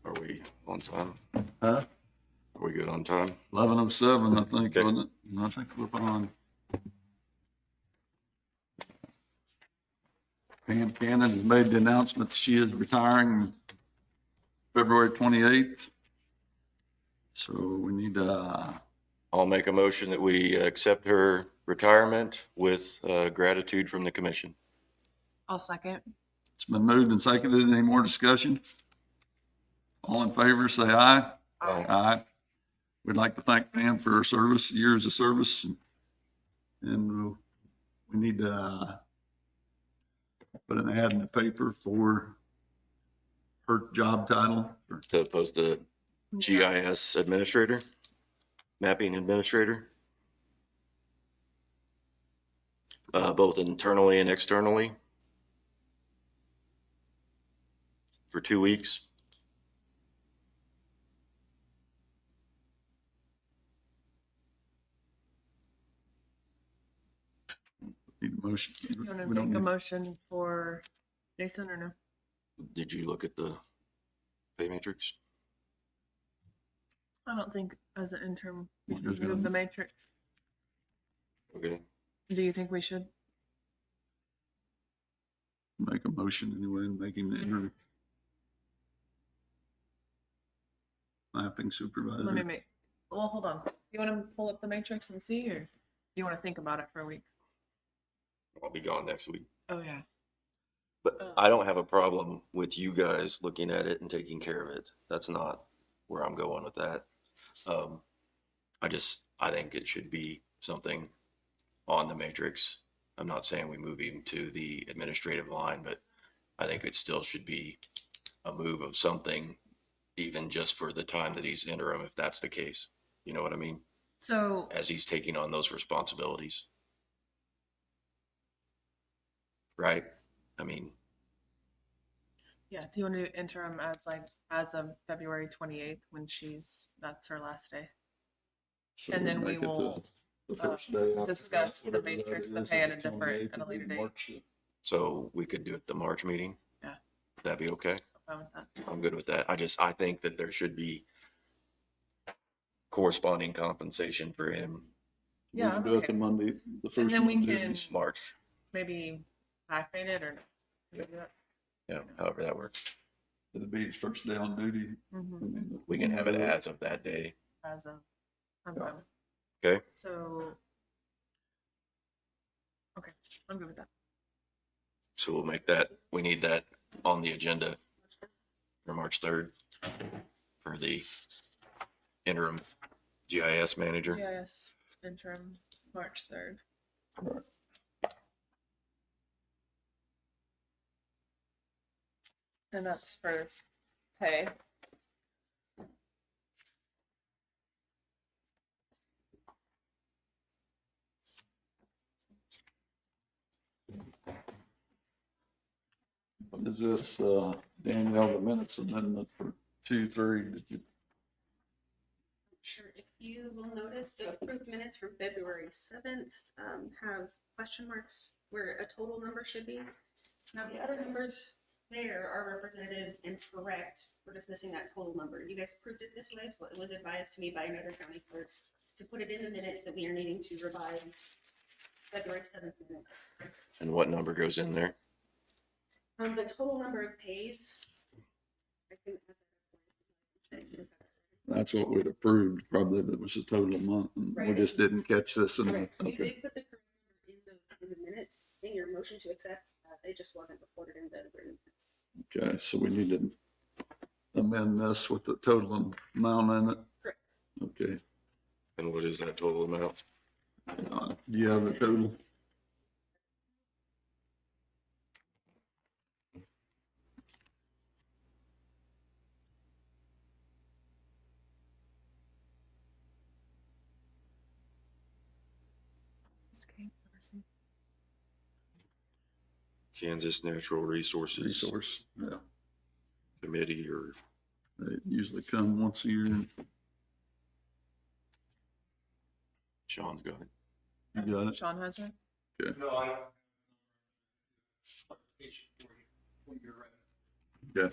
Are we on time? huh? Are we good on time? 11:07, I think, Okay. wasn't it? I think we're on. Pam Cannon has made the announcement that she is retiring February 28th. So we need to, I'll make a motion that we accept her retirement with gratitude from the commission. I'll second. it's been moved and seconded. Any more discussion? All in favor, say aye. Aye. Aye. We'd like to thank Pam for her service, years of service. And we need to put an ad in the paper for her job title. To post the GIS administrator, mapping administrator. Both internally and externally. For 2 weeks. Need a motion. You want to We don't make a need- motion for Jason or no? Did you look at the pay matrix? I don't think as an interim, we We're just should move gonna- the matrix. Okay. Do you think we should? Make a motion anyway, making the interim mapping supervisor. Let me make, well, hold on. You want to pull up the matrix and see, or do you want to think about it for a week? I'll be gone next week. Oh, yeah. But I don't have a problem with you guys looking at it and taking care of it. That's not where I'm going with that. I think it should be something on the matrix. I'm not saying we move him to the administrative line, but I think it still should be a move of something, even just for the time that he's interim, if that's the case. You know what I mean? So, As he's taking on those responsibilities. Right? I mean, yeah, do you want to do interim as like, as of February 28th when that's her last day? So And then we make it the- will, the first day after discuss the whatever that matrix, the is, pay at a the different, 28th at a would be later date. March. so we could do it the March meeting? Yeah. That'd be okay? I'm fine with that. I'm good with that. I think that there should be corresponding compensation for him We Yeah, can I'm do it okay. the Monday, the first. then we Monday can- of March. Maybe backdate it or no? Can we do that? Yeah, however that works. It'll be his first day on duty. Mhm. I mean, We can have it as of that day. As of, I'm fine with. Okay. So. Okay, I'm good with that. So we'll make that, we need that on the agenda for March 3rd for the interim GIS manager. GIS interim, March 3rd. And that's for pay. What is this, Danielle, the minutes amendment for 2-3? Did you? Sure, if you will notice, the approved minutes from February 7th have question marks where a total number should be. Now, the other numbers there are represented and correct. We're just missing that total number. You guys approved it this way, so it was advised to me by another county clerk to put it in the minutes that we are needing to revise February 7th minutes. And what number goes in there? The total number of pays. I think That's what we'd approved, probably that was the total amount, and we Right. just didn't catch this. And Correct. You okay, did put the correct number in the minutes, in your motion to accept, it just wasn't reported in the written minutes. okay, so we need to amend this with the total amount in it. Correct. Okay, And what is that total amount? do you have the total? Kansas Natural Resources Resource, yeah. Committee, or They usually come once a year. Sean's got it. You got it? Sean has it? No, I don't. Application for you when you're ready. Okay.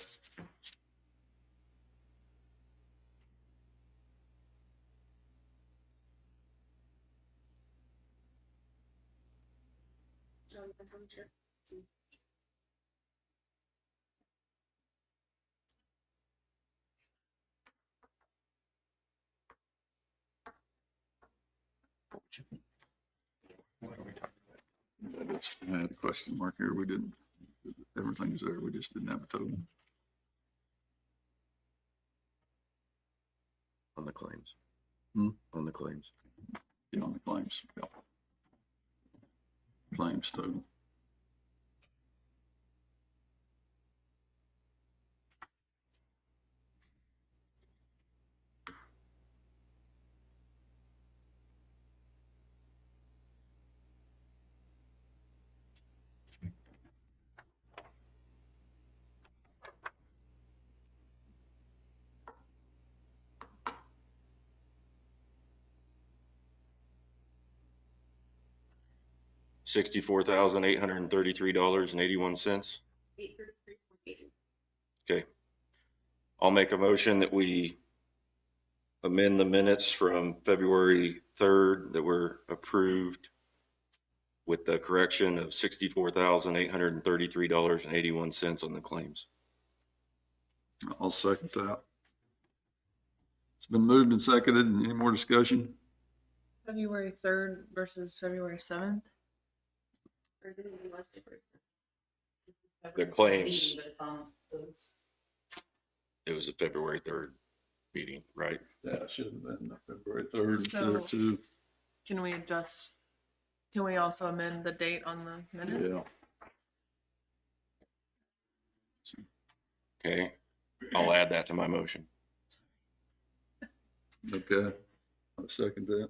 Joe, you can tell me, sure. I had a question mark here. We didn't, everything's there. We just didn't have a total. On the claims. Hmm? On the claims. Yeah, on the claims. Yeah. Claims total. $64,833.81. 833.80. Okay. I'll make a motion that we amend the minutes from February 3rd that were approved with the correction of $64,833.81 on the claims. I'll second that. It's been moved and seconded. Any more discussion? February 3rd versus February 7th. Or the meeting was different. The claims. But it's on those. It was a February 3rd meeting, right? Yeah, it should have been February 3rd instead So- of 2. Can we adjust? Can we also amend the date on the minutes? Yeah. Okay. I'll add that to my motion. Okay. I'll second that.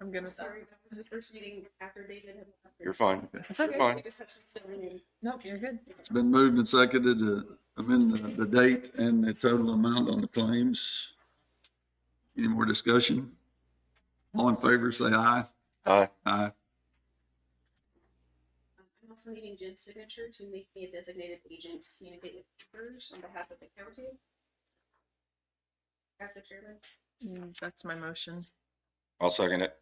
I'm good with that. Sorry, that was the first meeting after David had left. You're fine. It's You're okay. fine. We just have some filling in. Nope, you're good. It's been moved and seconded to amend the date and the total amount on the claims. Any more discussion? All in favor, say aye. Aye. Aye. I'm also needing Jim's signature to make me a designated agent to communicate with members on behalf of the county. As the chairman. That's my motion. I'll second it.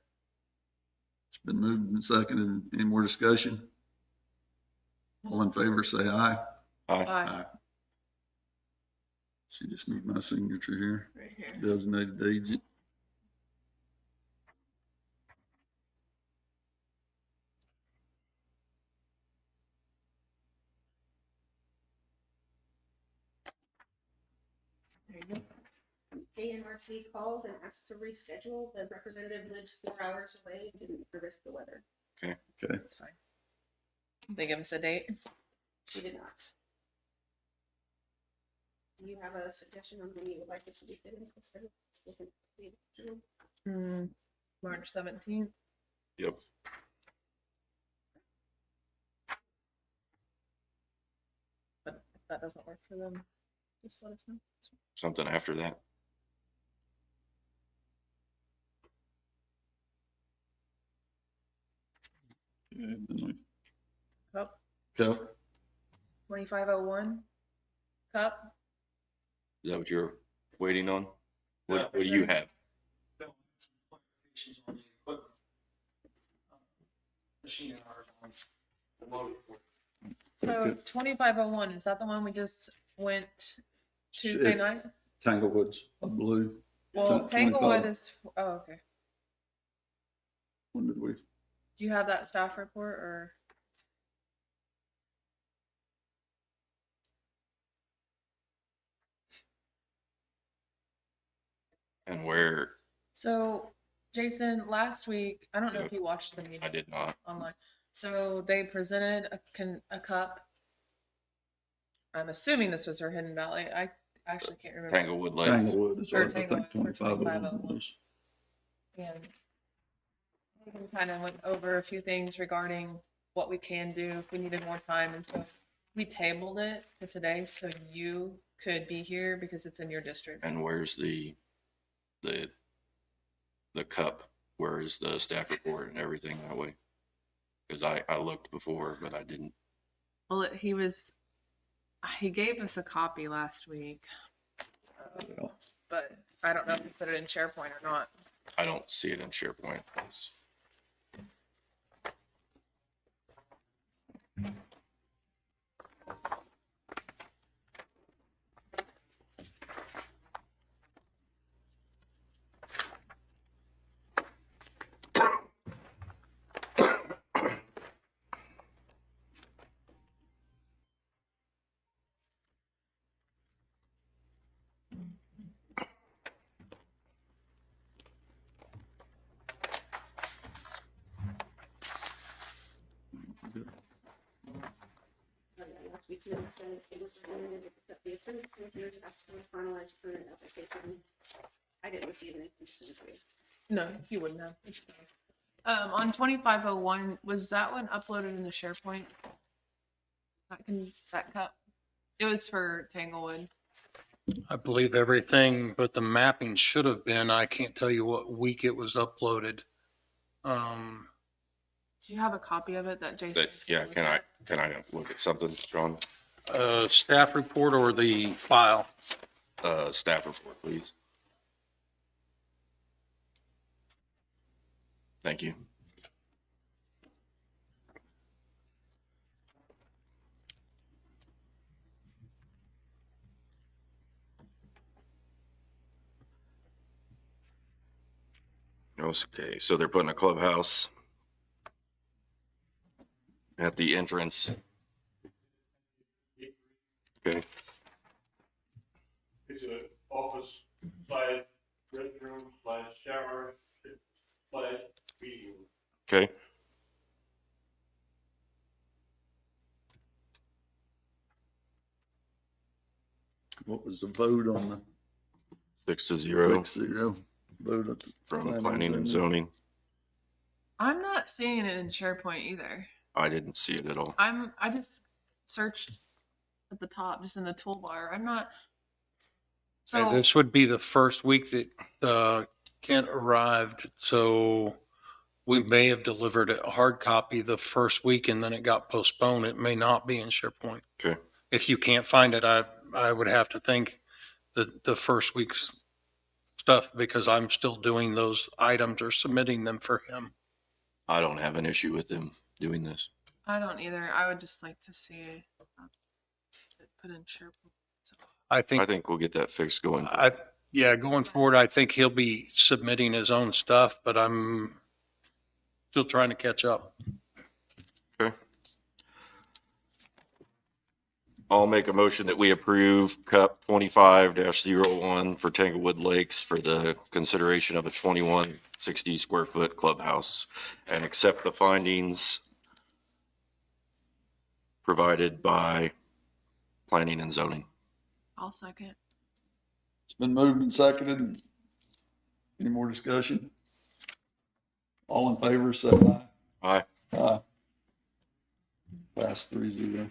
It's been moved and seconded. Any more discussion? All in favor, say aye. Aye. Aye. So you just need my signature here. Right here. Designated agent. There you go. AMRC called and asked to reschedule. The representative lives 4 hours away and didn't risk the weather. Okay. That's fine. They give us a date. She did not. Do you have a suggestion on when you would like it to be fit into the schedule? Just looking at the schedule. March 17th. Yep. But if that doesn't work for them, just let us know. Something after that. Cup Okay. 2501. Cup. Is that what you're waiting on? What do you have? Clarifications on the equipment. Machine hours on the load. So 2501, is that the one we just went Tuesday It's- night? Tanglewood's a blue. Well, 25. Tanglewood is, oh, okay. When did we? Do you have that staff report or? And where? So Jason, last week, I don't know if Yep. you watched the meeting I did not. online. So they presented a cup. I'm assuming this was her Hidden Valley. I actually can't remember. Tanglewood Lake. Tanglewood is Or what I think Tanglewood for 25 was. And we kind of went over a few things regarding what we can do if we needed more time. And so we tabled it to today so you could be here because it's in your district. And where's the cup? Where is the staff report and everything that way? Because I looked before, but I didn't. Well, he was He gave us a copy last week, but I don't know if he put it in SharePoint or not. I don't see it in SharePoint. Last week's minute says it was recommended that the approved commissioners ask for a finalized permit application. I didn't receive anything sent to us. No, you wouldn't have. It's fine. On 2501, was that one uploaded into SharePoint? That cup? It was for Tanglewood. I believe everything but the mapping should have been. I can't tell you what week it was uploaded. Do you have a copy of it that Jason? But yeah, can I look at something, John? Staff report or the file? Staff report, please. Thank you. Okay, so they're putting a clubhouse at the entrance. Okay, It's an office slash restroom slash shower slash meeting room. okay. What was the vote on the 6-0 6-0 vote at the from planning and zoning. I'm not seeing it in SharePoint either. I didn't see it at all. I just searched at the top, just in the toolbar. I'm not. So This would be the first week that Kent arrived, so we may have delivered a hard copy the first week and then it got postponed. It may not be in SharePoint. Okay. If you can't find it, I would have to think that the first week's stuff, because I'm still doing those items or submitting them for him. I don't have an issue with them doing this. I don't either. I would just like to see it put in SharePoint. So, I I think, think we'll get that fixed going. going forward, I think he'll be submitting his own stuff, but I'm still trying to catch up. Okay. I'll make a motion that we approve CUP 25-01 for Tanglewood Lakes for the consideration of a 2160 square foot clubhouse and accept the findings provided by planning and zoning. I'll second. It's been moved and seconded. Any more discussion? All in favor, say aye. Aye. Aye. Pass 3-0.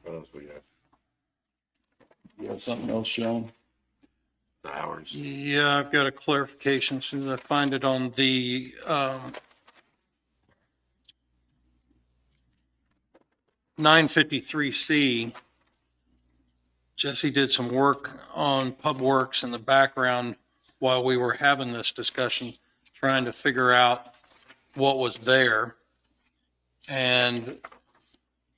What else we got? You have something else, Sean? The hours. Yeah, I've got a clarification as soon as I find it on the 953C. Jesse did some work on Pub Works in the background while we were having this discussion, trying to figure out what was there, and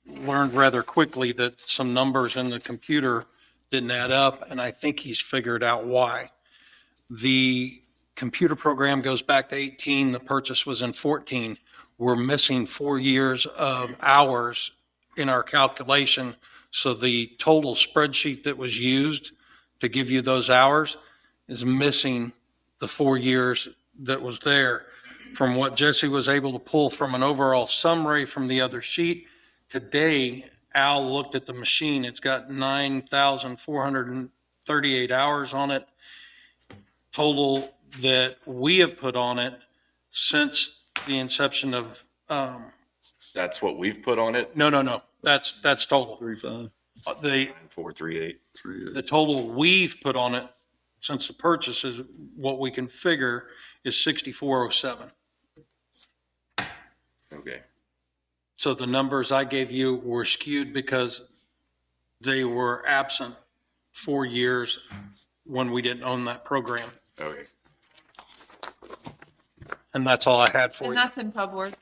learned rather quickly that some numbers in the computer didn't add up, and I think he's figured out why. The computer program goes back to 18, the purchase was in 14. We're missing 4 years of hours in our calculation, so the total spreadsheet that was used to give you those hours is missing the 4 years that was there. From what Jesse was able to pull from an overall summary from the other sheet, today, Al looked at the machine, it's got 9,438 hours on it. Total that we have put on it since the inception of, That's what we've put on it? no, that's total. 3-5. The, 438. the total we've put on it since the purchase is what we can figure is 6407. Okay. So the numbers I gave you were skewed because they were absent 4 years when we didn't own that program. Okay. And that's all I had for And you. that's in pub work.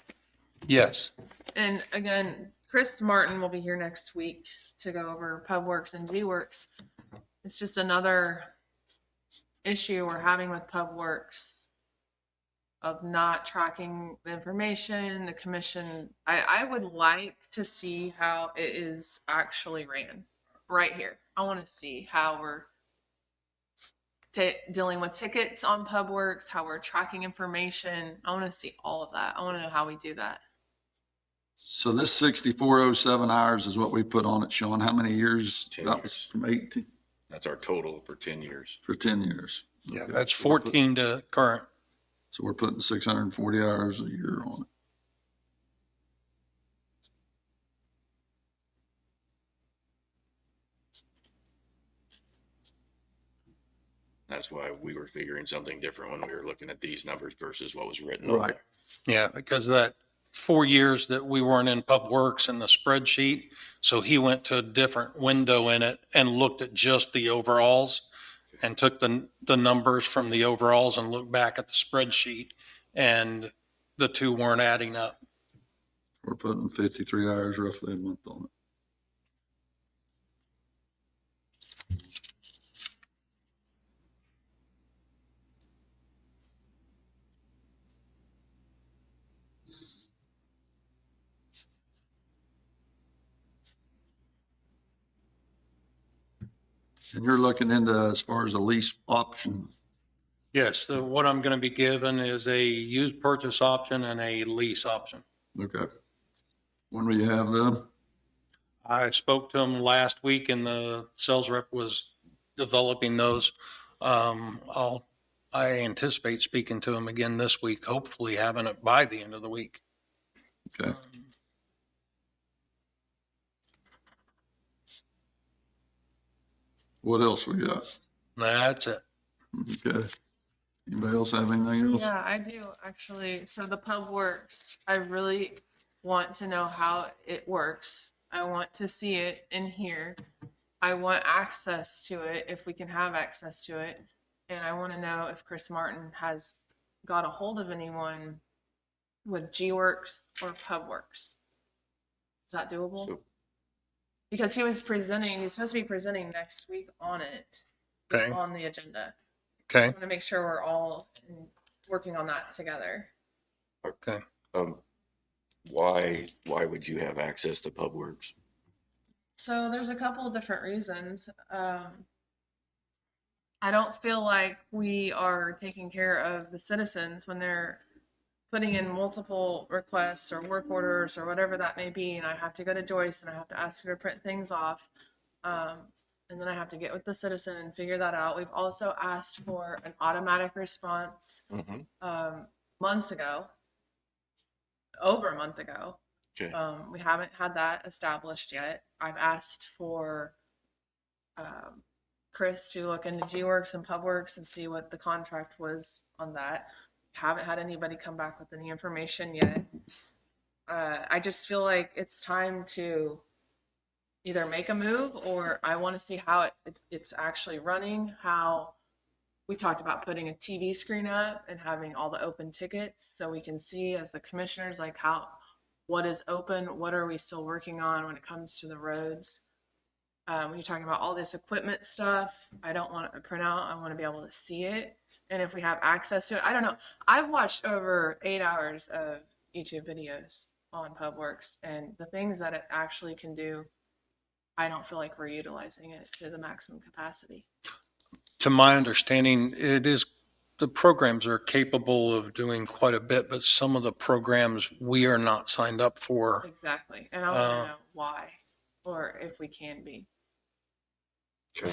Yes. And again, Chris Martin will be here next week to go over Pub Works and G Works. It's just another issue we're having with Pub Works of not tracking the information. The commission, I would like to see how it is actually ran right here. I want to see how we're dealing with tickets on Pub Works, how we're tracking information. I want to see all of that. I want to know how we do that. So this 6407 hours is what we put on it, Sean. How many years? 10 That was years. from 18 That's our total for 10 years. for 10 years. Yeah, Okay. that's 14 to current. So we're putting 640 hours a year on it. That's why we were figuring something different when we were looking at these numbers versus what was written on Right. there. Yeah, because of that 4 years that we weren't in Pub Works in the spreadsheet. So he went to a different window in it and looked at just the overalls and took the numbers from the overalls and looked back at the spreadsheet, and the two weren't adding up. We're putting 53 hours roughly a month on it. And you're looking into as far as a lease option. Yes, what I'm going to be given is a used purchase option and a lease option. Okay. When will you have them? I spoke to him last week and the sales rep was developing those. I anticipate speaking to him again this week, hopefully having it by the end of the week. Okay. What else we got? That's it. Okay. Anybody else have anything else? Yeah, I do actually. So the Pub Works, I really want to know how it works. I want to see it in here. I want access to it if we can have access to it. And I want to know if Chris Martin has got a hold of anyone with G Works or Pub Works. Is that doable? So Because he's supposed to be presenting next week on it, Okay. on the agenda. I Okay. want to make sure we're all working on that together. Okay. why would you have access to PubWorks? So there's a couple of different reasons. I don't feel like we are taking care of the citizens when they're putting in multiple requests or work orders or whatever that may be. And I have to go to Joyce and I have to ask her to print things off. And then I have to get with the citizen and figure that out. We've also asked for an automatic response months ago, over a month ago. Okay. We haven't had that established yet. I've asked for Chris to look into G-Works and PubWorks and see what the contract was on that. Haven't had anybody come back with any information yet. I just feel like it's time to either make a move, or I want to see how it's actually running. How we talked about putting a TV screen up and having all the open tickets so we can see as the commissioners, like what is open, what are we still working on when it comes to the roads. When you're talking about all this equipment stuff, I don't want a printout. I want to be able to see it. And if we have access to it, I don't know. I've watched over 8 hours of YouTube videos on PubWorks, and the things that it actually can do, I don't feel like we're utilizing it to the maximum capacity. To my understanding, the programs are capable of doing quite a bit, but some of the programs we are not signed up for. Exactly. And I want to know why, or if we can be. Okay.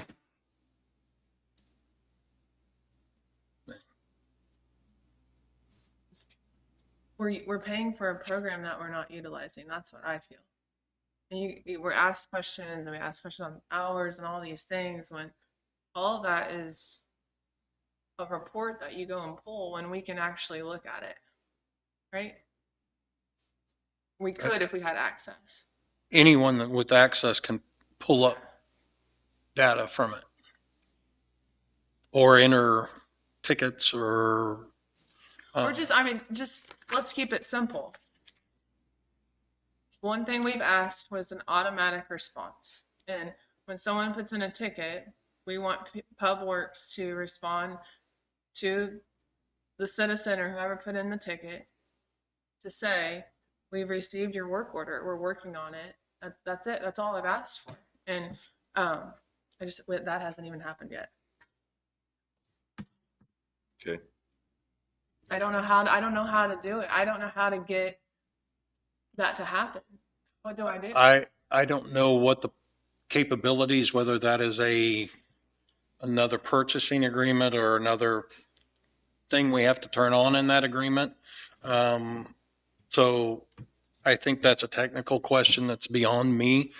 We're paying for a program that we're not utilizing. That's what I feel. And you were asked questions, and we asked questions on hours and all these things, when all of that is a report that you go and pull when we can actually look at it, right? We could if we had access. Anyone that with access can pull up data from it or enter tickets or. Or just, I mean, just let's keep it simple. One thing we've asked was an automatic response. And when someone puts in a ticket, we want PubWorks to respond to the citizen or whoever put in the ticket to say, we've received your work order, we're working on it. That's it. That's all I've asked for. And that hasn't even happened yet. Okay. I don't know how to do it. I don't know how to get that to happen. What do I do? I don't know what the capabilities, whether that is another purchasing agreement or another thing we have to turn on in that agreement. So I think that's a technical question that's beyond me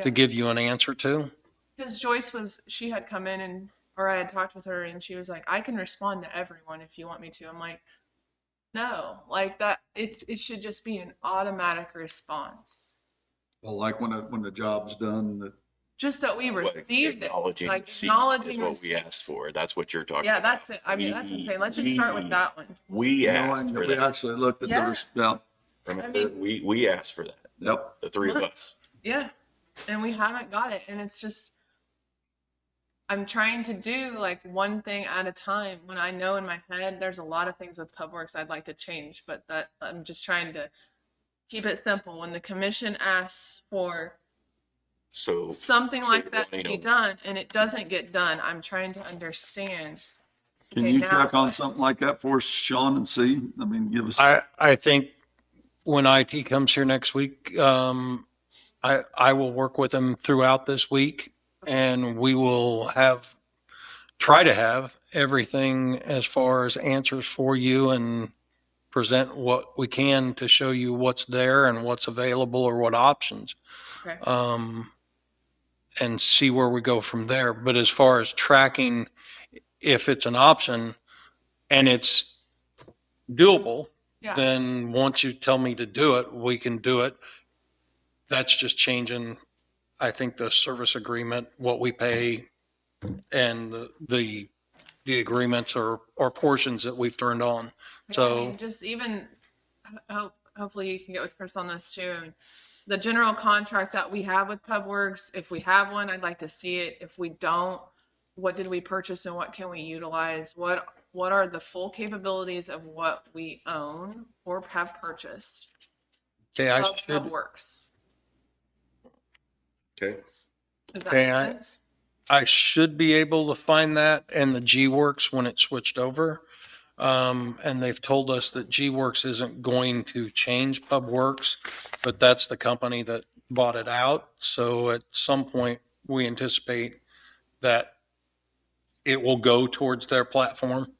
to give you an answer to. Because she had come in or I had talked with her and she was like, I can respond to everyone if you want me to. I'm like, no, like that, it should just be an automatic response. Well, like when the job's done, Just that we received it, Acknowledging like receipt acknowledging is what receipt. we asked for. That's what you're talking Yeah, about. that's it. I mean, that's what I'm saying. Let's just start with that one. We asked knowing for that we that. actually looked at Yeah. yeah, Remember, we asked for that. yep. The three of us. Yeah. And we haven't got it. And it's just, I'm trying to do like one thing at a time when I know in my head there's a lot of things with PubWorks I'd like to change, but that I'm just trying to keep it simple. When the commission asks for So something so like you're that to wanting be to- done and it doesn't get done, I'm trying to understand. Can Okay, you now check on what? something like that for us, Sean, and see? I mean, give us. I think when IT comes here next week, I will work with them throughout this week and we will try to have everything as far as answers for you and present what we can to show you what's there and what's available or what options. Okay. And see where we go from there. But as far as tracking, if it's an option and it's doable, Yeah. then once you tell me to do it, we can do it. That's just changing, I think, the service agreement, what we pay, and the agreements or portions that we've turned on. I So mean, just even hopefully you can get with Chris on this too. The general contract that we have with PubWorks, if we have one, I'd like to see it. If we don't, what did we purchase and what can we utilize? What are the full capabilities of what we own or have purchased okay, of PubWorks? Okay. Does that Okay, make sense? I should be able to find that in the G-Works when it switched over. And they've told us that G-Works isn't going to change PubWorks, but that's the company that bought it out. So at some point, we anticipate that it will go towards their platform.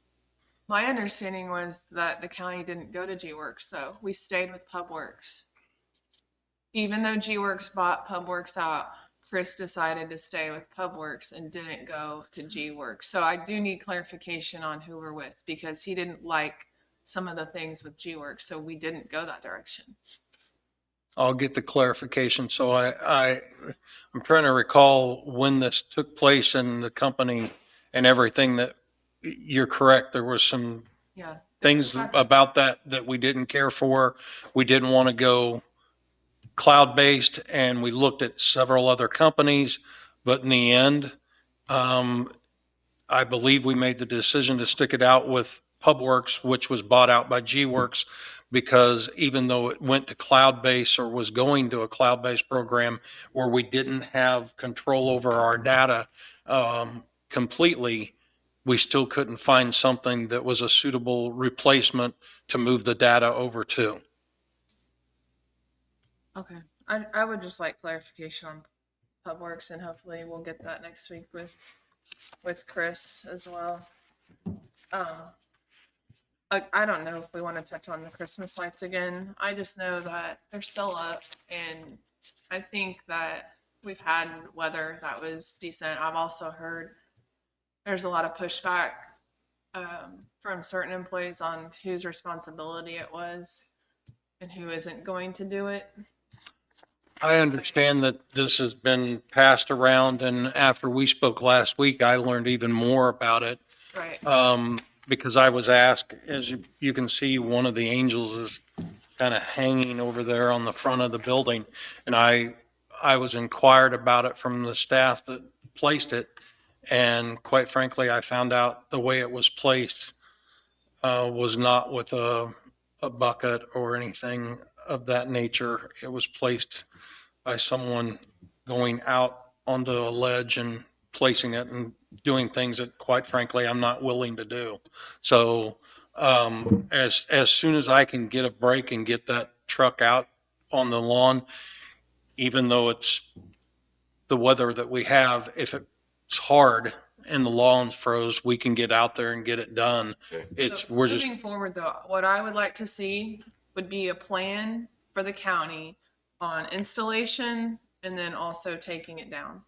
My understanding was that the county didn't go to G-Works, though. We stayed with PubWorks. Even though G-Works bought PubWorks out, Chris decided to stay with PubWorks and didn't go to G-Works. So I do need clarification on who we're with because he didn't like some of the things with G-Works, so we didn't go that direction. I'll get the clarification. So I'm trying to recall when this took place in the company and everything that you're correct. There was some Yeah. things about that we didn't care for. We didn't want to go cloud-based and we looked at several other companies, but in the end, I believe we made the decision to stick it out with PubWorks, which was bought out by G-Works, because even though it went to cloud-based or was going to a cloud-based program where we didn't have control over our data completely, we still couldn't find something that was a suitable replacement to move the data over to. Okay. I would just like clarification on PubWorks and hopefully we'll get that next week with Chris as well. I don't know if we want to touch on the Christmas lights again. I just know that they're still up and I think that we've had weather that was decent. I've also heard there's a lot of pushback from certain employees on whose responsibility it was and who isn't going to do it. I understand that this has been passed around, and after we spoke last week, I learned even more about it. Right. Because I was asked, as you can see, one of the angels is kind of hanging over there on the front of the building. And I was inquired about it from the staff that placed it. And quite frankly, I found out the way it was placed was not with a bucket or anything of that nature. It was placed by someone going out onto a ledge and placing it and doing things that quite frankly, I'm not willing to do. So, as soon as I can get a break and get that truck out on the lawn, even though it's the weather that we have, if it's hard and the lawn's froze, we can get out there and get it done. So We're just, moving forward though, what I would like to see would be a plan for the county on installation and then also taking it down.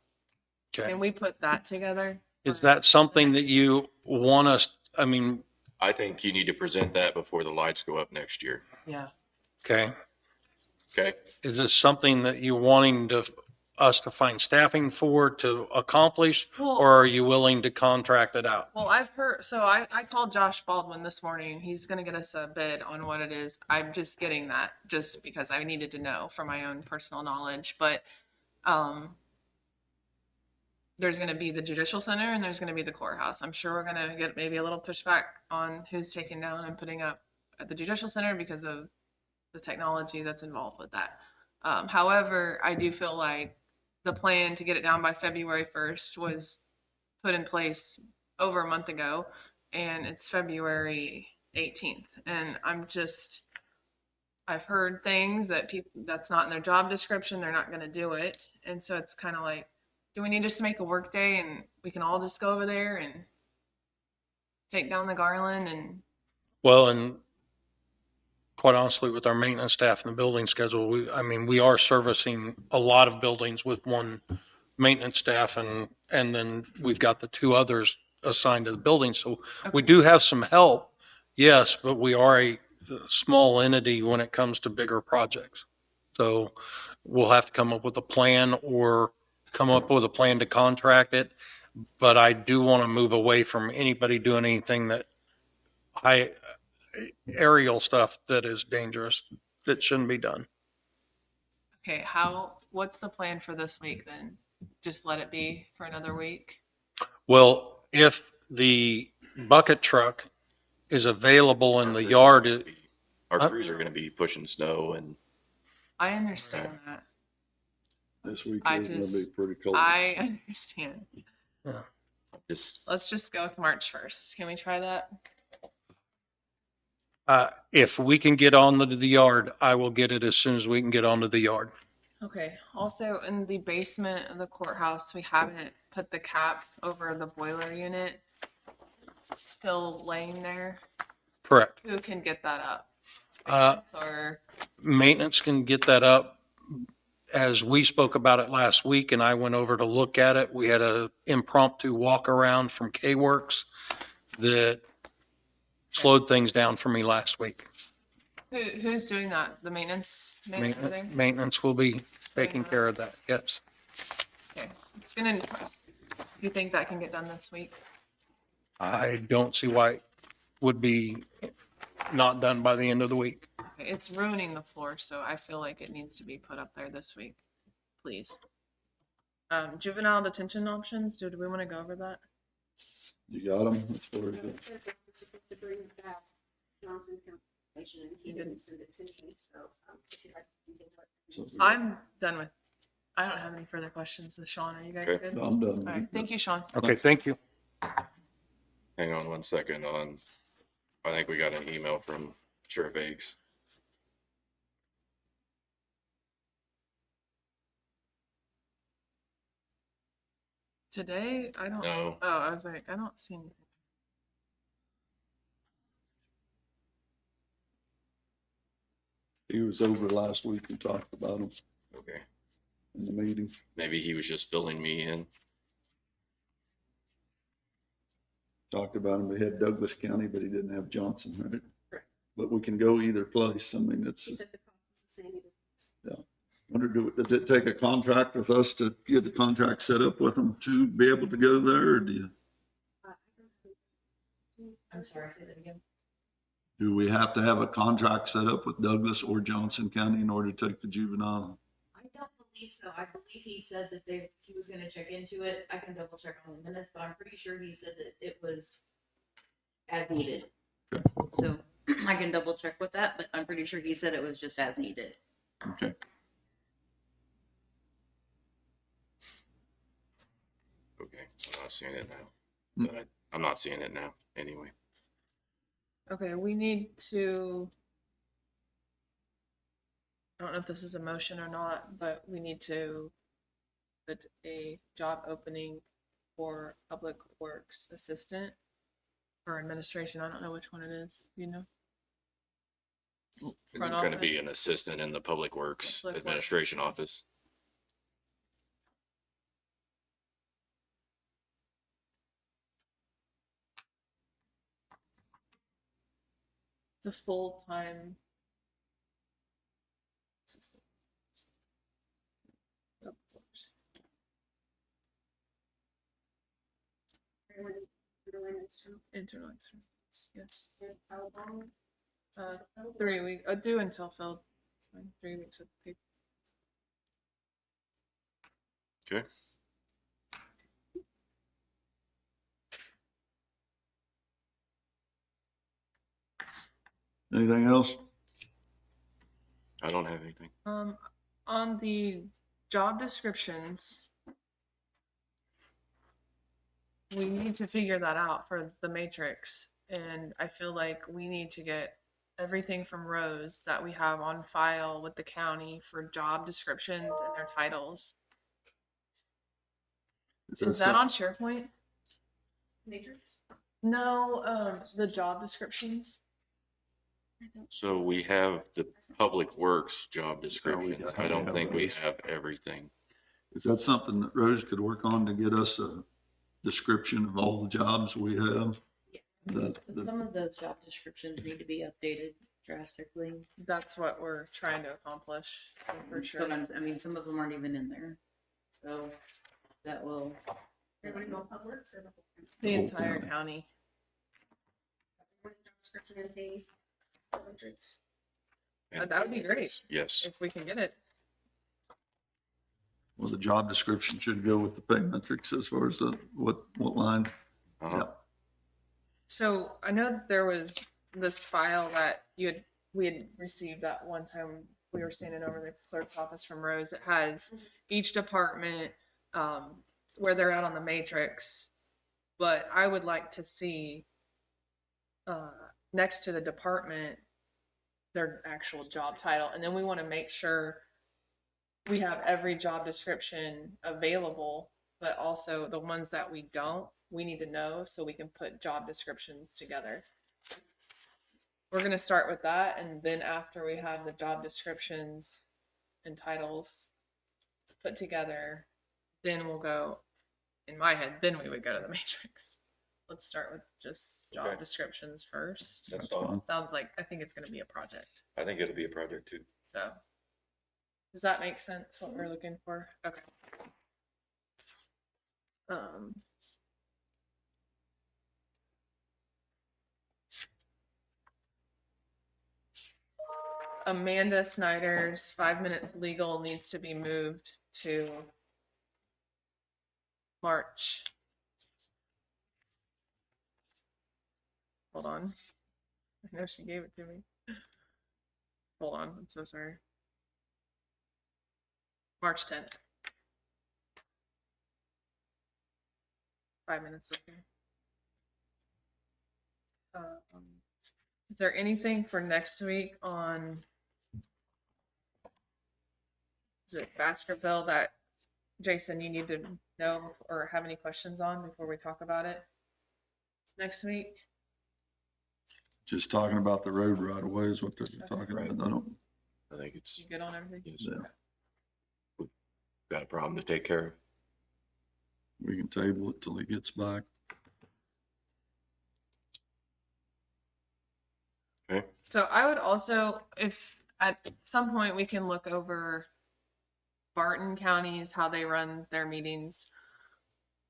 okay. Can we put that together? Is that something that you want us, I mean, I think you need to present that before the lights go up next year. Yeah. okay. Okay? Is this something that you wanting us to find staffing for to accomplish, Well- or are you willing to contract it out? Well, I've heard, so I called Josh Baldwin this morning. He's going to get us a bid on what it is. I'm just getting that just because I needed to know for my own personal knowledge. But there's going to be the judicial center and there's going to be the courthouse. I'm sure we're going to get maybe a little pushback on who's taking down and putting up at the judicial center because of the technology that's involved with that. However, I do feel like the plan to get it down by February 1st was put in place over a month ago, and it's February 18th. And I've heard things that people, that's not in their job description, they're not going to do it. And so it's kind of like, do we need just to make a work day and we can all just go over there and take down the garland? And Well, and quite honestly, with our maintenance staff and the building schedule, we are servicing a lot of buildings with one maintenance staff, and then we've got the two others assigned to the building. So we do have some help, yes, but we are a small entity when it comes to bigger projects. So we'll have to come up with a plan or come up with a plan to contract it. But I do want to move away from anybody doing anything that aerial stuff that is dangerous, that shouldn't be done. okay, what's the plan for this week then? Just let it be for another week? Well, if the bucket truck is available in the yard, Our crews are gonna be pushing snow and I understand that. This week I is gonna be just- pretty cold. I understand. just, Let's just go with March 1st. Can we try that? if we can get onto the yard, I will get it as soon as we can get onto the yard. Okay, also in the basement of the courthouse, we haven't put the cap over the boiler unit. It's still laying there. Correct. Who can get that up? Uh, Or, Maintenance can get that up. As we spoke about it last week and I went over to look at it, we had a impromptu walk around from K-Works that slowed things down for me last week. who's doing that? The maintenance man over there? Maintenance will be taking care of that, yes. Okay, you think that can get done this week? I don't see why it would be not done by the end of the week. Okay, it's ruining the floor, so I feel like it needs to be put up there this week, please. Juvenile detention options, do we want to go over that? You got them? As far as it- Supposed to bring back Johnson information and he didn't send it to me, so, if you'd like to continue it. something- I'm done with, I don't have any further questions with Sean. Are you guys Okay. good? No, All I'm done. right, thank you, Sean. Okay, thank you. hang on 1 second I think we got an email from Sheriff Akes. Today, I don't, No, oh, I was like, I don't see anything. He was over last week and talked about them. okay. in the meeting. Maybe he was just filling me in. Talked about him. We had Douglas County, but he didn't have Johnson, right? Correct. But we can go either place. I mean, He it's, said the cost was the same either place. wonder, does it take a contract with us to get the contract set up with them to be able to go there, or do you? I don't have- I'm sorry, say that again. Do we have to have a contract set up with Douglas or Johnson County in order to take the juvenile? I don't believe so. I believe he said that he was gonna check into it. I can double check on the minutes, but I'm pretty sure he said that it was as needed. Okay. So I can double check with that, but I'm pretty sure he said it was just as needed. Okay. Okay, I'm not seeing it now. But I'm not seeing it now, anyway. Okay, we need to, I don't know if this is a motion or not, but we need to put a job opening for public works assistant or administration. I don't know which one it is, you know? It's Front going to be office. an assistant in the Public Works Public Works. Administration Office. It's a full-time assistant. Everyone underline it's true. Internal, external, yes. And how long? 3 weeks, due until filled. It's fine, 3 weeks of paper. Okay. Anything else? I don't have anything. On the job descriptions, we need to figure that out for the matrix. And I feel like we need to get everything from Rose that we have on file with the county for job descriptions and their titles. Is that on SharePoint? Matrix? No, the job descriptions. So we have the Public Works job description. got- I don't we think have we those. have everything. Is that something that Rose could work on to get us a description of all the jobs we have? Some of those job descriptions need to be updated drastically. That's what we're trying to accomplish for sure. Sometimes, I mean, some of them aren't even in there. So that will, Everyone go Publix or the whole county? The Whole entire county. county. Everyone job description and pay. Matrix. And That would be great Yes. if we can get it. Well, the job description should go with the pay metrics as far as what line. Uh-huh. So I know that there was this file that we had received that one time we were standing over the clerk's office from Rose. It has each department, where they're at on the matrix. But I would like to see, next to the department, their actual job title. And then we want to make sure we have every job description available, but also the ones that we don't, we need to know so we can put job descriptions together. We're going to start with that, and then after we have the job descriptions and titles put together, then we'll go, in my head, then we would go to the matrix. Let's start with just job Okay. descriptions first. That's fine. Sounds like, I think it's going to be a project. I think it'll be a project too. So, does that make sense, what we're looking for? Okay. Amanda Snyder's 5 minutes legal needs to be moved to March. Hold on. I know she gave it to me. Hold on, I'm so sorry. March 10th. 5 minutes later. Is there anything for next week on, is it Baskerville that, Jason, you need to know or have any questions on before we talk about it next week? Just talking about the road right away is what they're talking about. I don't, I think it's. You good on everything? yes. yeah. got a problem to take care of. We can table it till he gets back. So I would also, if at some point we can look over Barton counties, how they run their meetings.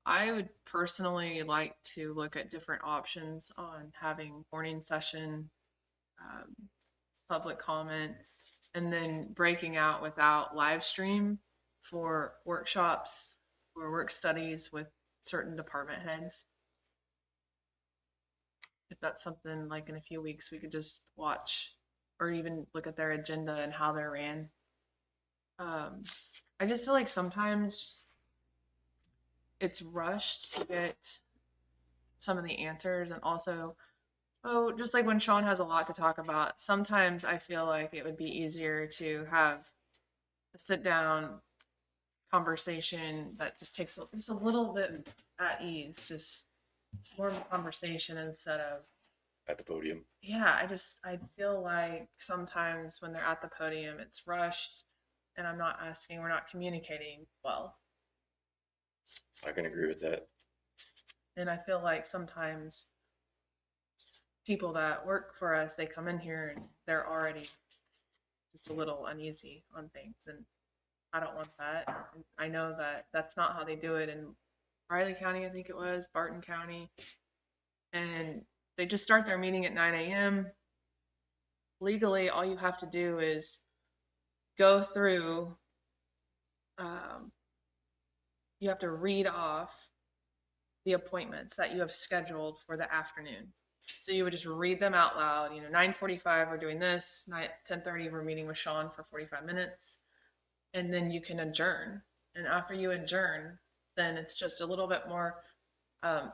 I would personally like to look at different options on having morning session, public comment, and then breaking out without live stream for workshops or work studies with certain department heads. If that's something like in a few weeks, we could just watch or even look at their agenda and how they're ran. I just feel like sometimes it's rushed to get some of the answers, and also, oh, just like when Sean has a lot to talk about, sometimes I feel like it would be easier to have a sit down conversation that just takes just a little bit at ease, just more of a conversation instead of At the podium. yeah, I feel like sometimes when they're at the podium, it's rushed, and we're not communicating well. I can agree with that. And I feel like sometimes people that work for us, they come in here and they're already just a little uneasy on things, and I don't want that. I know that that's not how they do it in Riley County, I think it was, Barton County, and they just start their meeting at 9 a.m. Legally, all you have to do is go through, you have to read off the appointments that you have scheduled for the afternoon. So you would just read them out loud. 9:45 we're doing this. 10:30 we're meeting with Sean for 45 minutes, and then you can adjourn. And after you adjourn, then it's just a little bit more.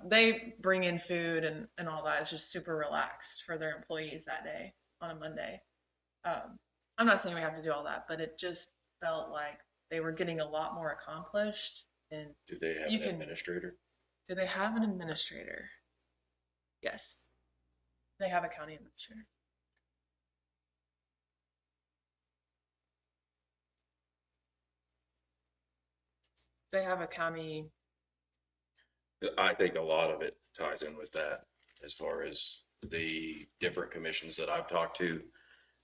They bring in food and all that. It's just super relaxed for their employees that day on a Monday. I'm not saying we have to do all that, but it just felt like they were getting a lot more accomplished. And Do they have You an can- administrator? do they have an administrator? Yes. They have a county administrator. They have a county, I think a lot of it ties in with that, as far as the different commissions that I've talked to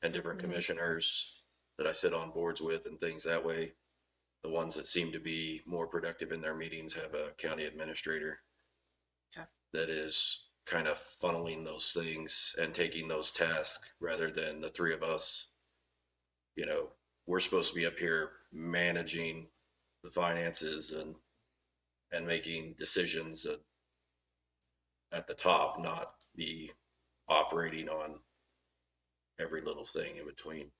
and different Mhm. commissioners that I sit on boards with and things that way. The ones that seem to be more productive in their meetings have a county administrator. Okay. That is kind of funneling those things and taking those tasks rather than the three of us. We're supposed to be up here managing the finances and making decisions at the top, not be operating on every little thing in between.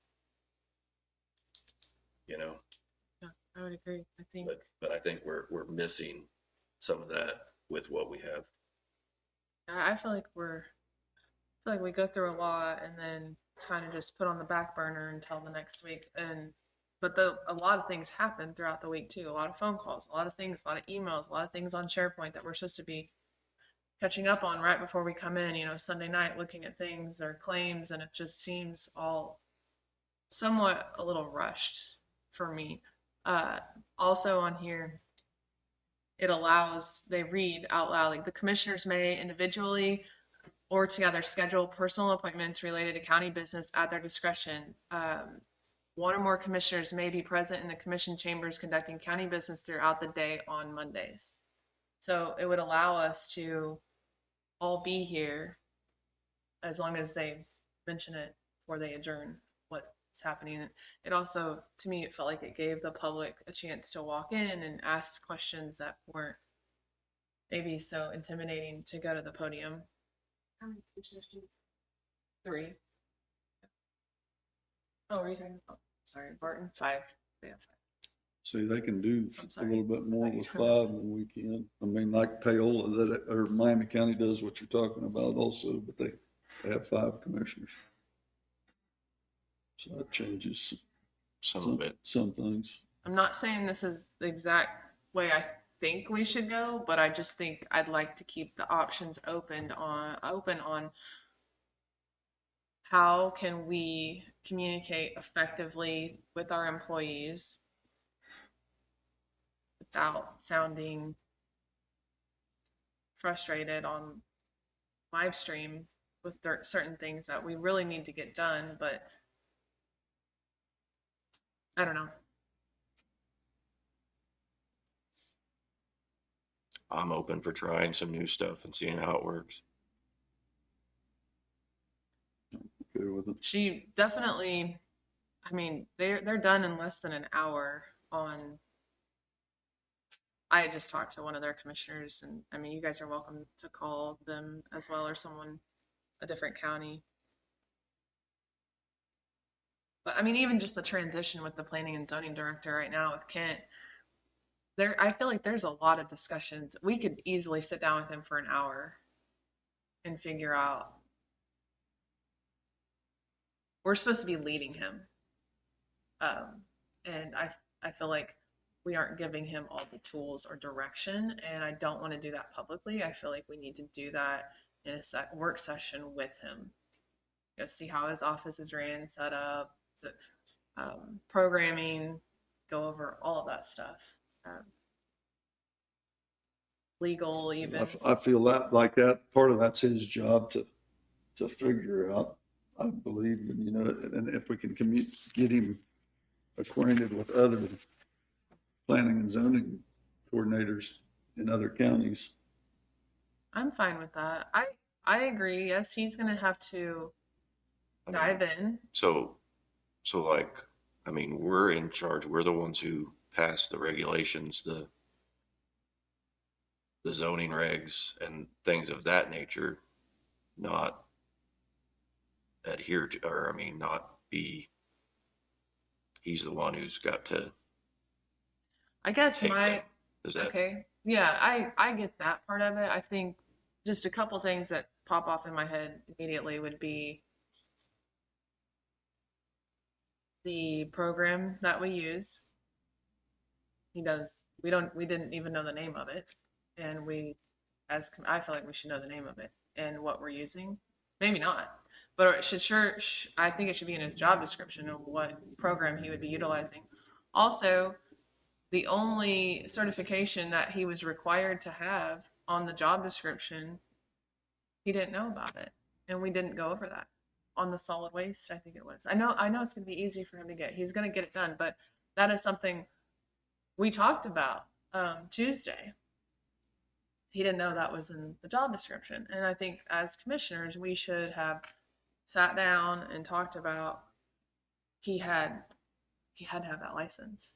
yeah, I would agree. I think, But I think we're missing some of that with what we have. I feel like we go through a lot and then it's kind of just put on the back burner until the next week. But a lot of things happen throughout the week too. A lot of phone calls, a lot of things, a lot of emails, a lot of things on SharePoint that we're supposed to be catching up on right before we come in, Sunday night, looking at things or claims, and it just seems all somewhat a little rushed for me. Also on here, they read out loud, like the commissioners may individually or together schedule personal appointments related to county business at their discretion. One or more commissioners may be present in the commission chambers conducting county business throughout the day on Mondays. So it would allow us to all be here as long as they mention it before they adjourn what's happening. It also, to me, it felt like it gave the public a chance to walk in and ask questions that weren't maybe so intimidating to go to the podium. How many commissioners do you? 3. Oh, are you talking about? Sorry, Barton, 5. Yeah, 5. See, they can do I'm a sorry. little bit more with 5 than we can. I mean, like Paola, or Miami County does what you're talking about also, but they have 5 commissioners. So that changes Some of it. some things. I'm not saying this is the exact way I think we should go, but I just think I'd like to keep the options open on how can we communicate effectively with our employees without sounding frustrated on live stream with certain things that we really need to get done, but I don't know. I'm open for trying some new stuff and seeing how it works. Okay with it. She definitely, I mean, they're done in less than an hour on. I had just talked to one of their commissioners, and I mean, you guys are welcome to call them as well, or someone, a different county. But I mean, even just the transition with the planning and zoning director right now with Kent, I feel like there's a lot of discussions. We could easily sit down with him for an hour and figure out. We're supposed to be leading him. And I feel like we aren't giving him all the tools or direction, and I don't want to do that publicly. I feel like we need to do that in a work session with him. You know, see how his office is ran, set up, programming, go over all of that stuff. Legal, even. I feel that, like that, part of that's his job to figure out, I believe, and, you know, and if we can get him acquainted with other planning and zoning coordinators in other counties. I'm fine with that. I agree. Yes, he's gonna have to dive in. So like, I mean, we're in charge. We're the ones who pass the regulations, the zoning regs and things of that nature, not adhere to, or I mean, not be, he's the one who's got to I guess take them. Is that? okay. Yeah, I get that part of it. I think just a couple things that pop off in my head immediately would be the program that we use. We didn't even know the name of it. And I feel like we should know the name of it and what we're using. Maybe not, but it should I think it should be in his job description of what program he would be utilizing. Also, the only certification that he was required to have on the job description, he didn't know about it. And we didn't go over that on the solid waste, I think it was. I know it's going to be easy for him to get. He's going to get it done, but that is something we talked about Tuesday. He didn't know that was in the job description. And I think as commissioners, we should have sat down and talked about he had to have that license.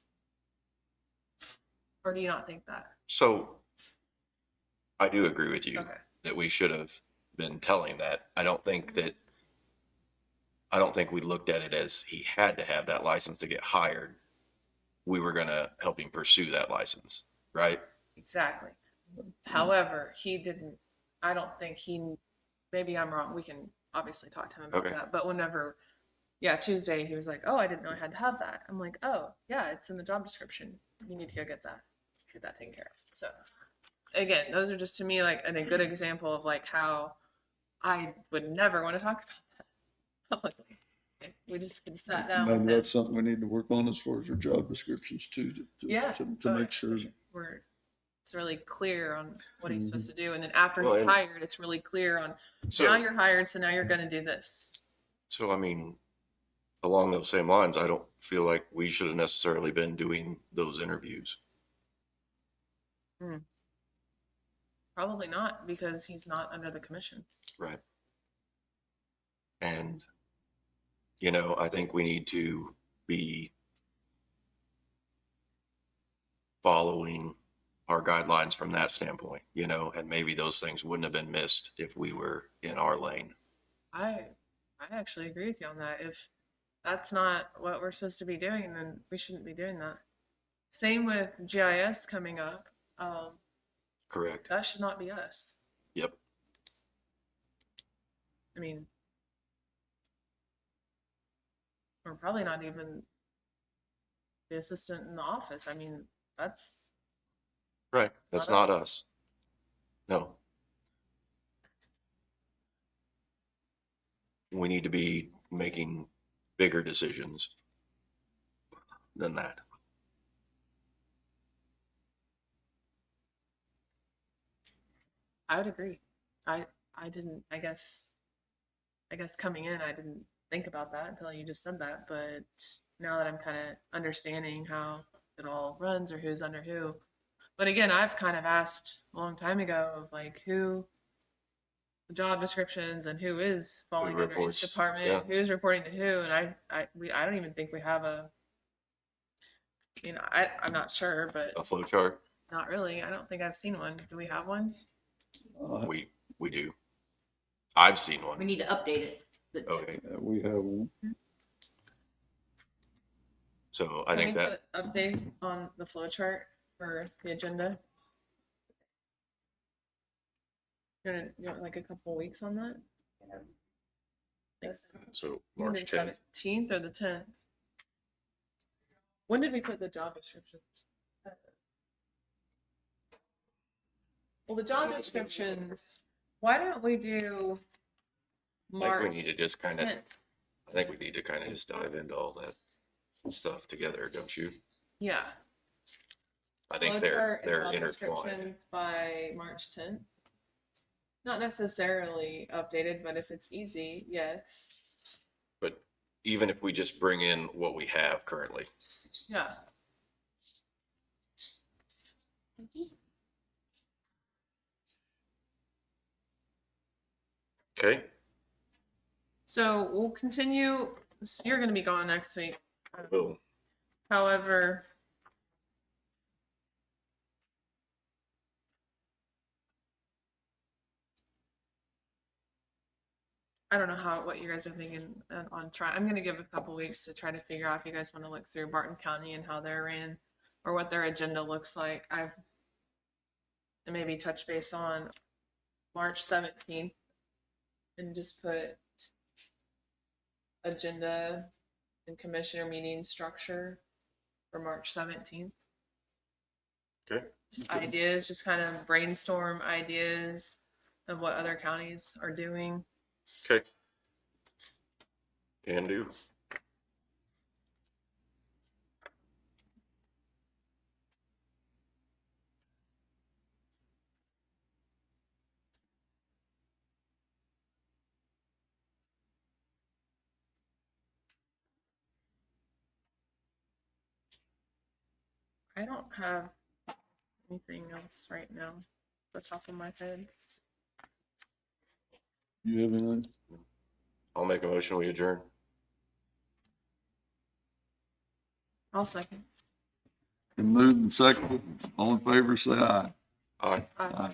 Or do you not think that? So I do agree with you Okay. that we should have been telling that. I don't think we looked at it as he had to have that license to get hired. We were going to help him pursue that license, right? Exactly. However, he didn't, I don't think maybe I'm wrong. We can obviously talk to him about Okay. that. But Tuesday, he was like, oh, I didn't know I had to have that. I'm like, oh, yeah, it's in the job description. You need to go get that taken care of. So again, those are just to me like a good example of like how I would never want to talk about that publicly. We just could sat down Maybe with that's him. something we need to work on as far as our job descriptions too, to make sure. It's really clear on what he's supposed to do. And then after Well, he's and- hired, it's really clear on So- now you're hired, so now you're going to do this. So, I mean, along those same lines, I don't feel like we should have necessarily been doing those interviews. Probably not, because he's not under the commission. Right. And, you know, I think we need to be following our guidelines from that standpoint, you know, and maybe those things wouldn't have been missed if we were in our lane. I actually agree with you on that. If that's not what we're supposed to be doing, then we shouldn't be doing that. Same with GIS coming up. Correct. That should not be us. Yep. I mean, we're probably not even the assistant in the office. I mean, that's Right. That's not us. No. We need to be making bigger decisions than that. I would agree. I didn't, I guess coming in, I didn't think about that until you just said that, but now that I'm kind of understanding how it all runs or who's under who. But again, I've kind of asked a long time ago of like who, the job descriptions and who is falling under each reports, department, yeah. who's reporting to who, and I don't even think we have a, I'm not sure, but A flow chart? not really. I don't think I've seen one. Do we have one? We do. I've seen We one. need to update it. But Okay, We have, so I think Can we that, put an update on the flow chart for the agenda. You want like a couple weeks on that? Yes. so March 10th. 17th or the 10th? When did we put the job descriptions? Well, the job descriptions, why don't we do I think March we need to just kind of, 10th? I think we need to kind of just dive into all that stuff together, don't you? Yeah. I think Flow they're chart and job intertwined. descriptions by March 10th. Not necessarily updated, but if it's easy, yes. But even if we just bring in what we have currently, Yeah. okay? So we'll continue. You're going to be gone next week. Boom. However, I don't know what you guys are thinking on try. I'm going to give a couple weeks to try to figure out if you guys want to look through Barton County and how they're ran or what their agenda looks like. And maybe touch base on March 17th and just put agenda and commissioner meeting structure for March 17th. Okay. Just ideas, just kind of brainstorm ideas of what other counties are doing. Okay. Can do. I don't have anything else right now off the top of my head. you have anything? I'll make a motion, we adjourn. I'll second. Been moved and seconded. All in favor, say aye. Aye. Aye. Aye.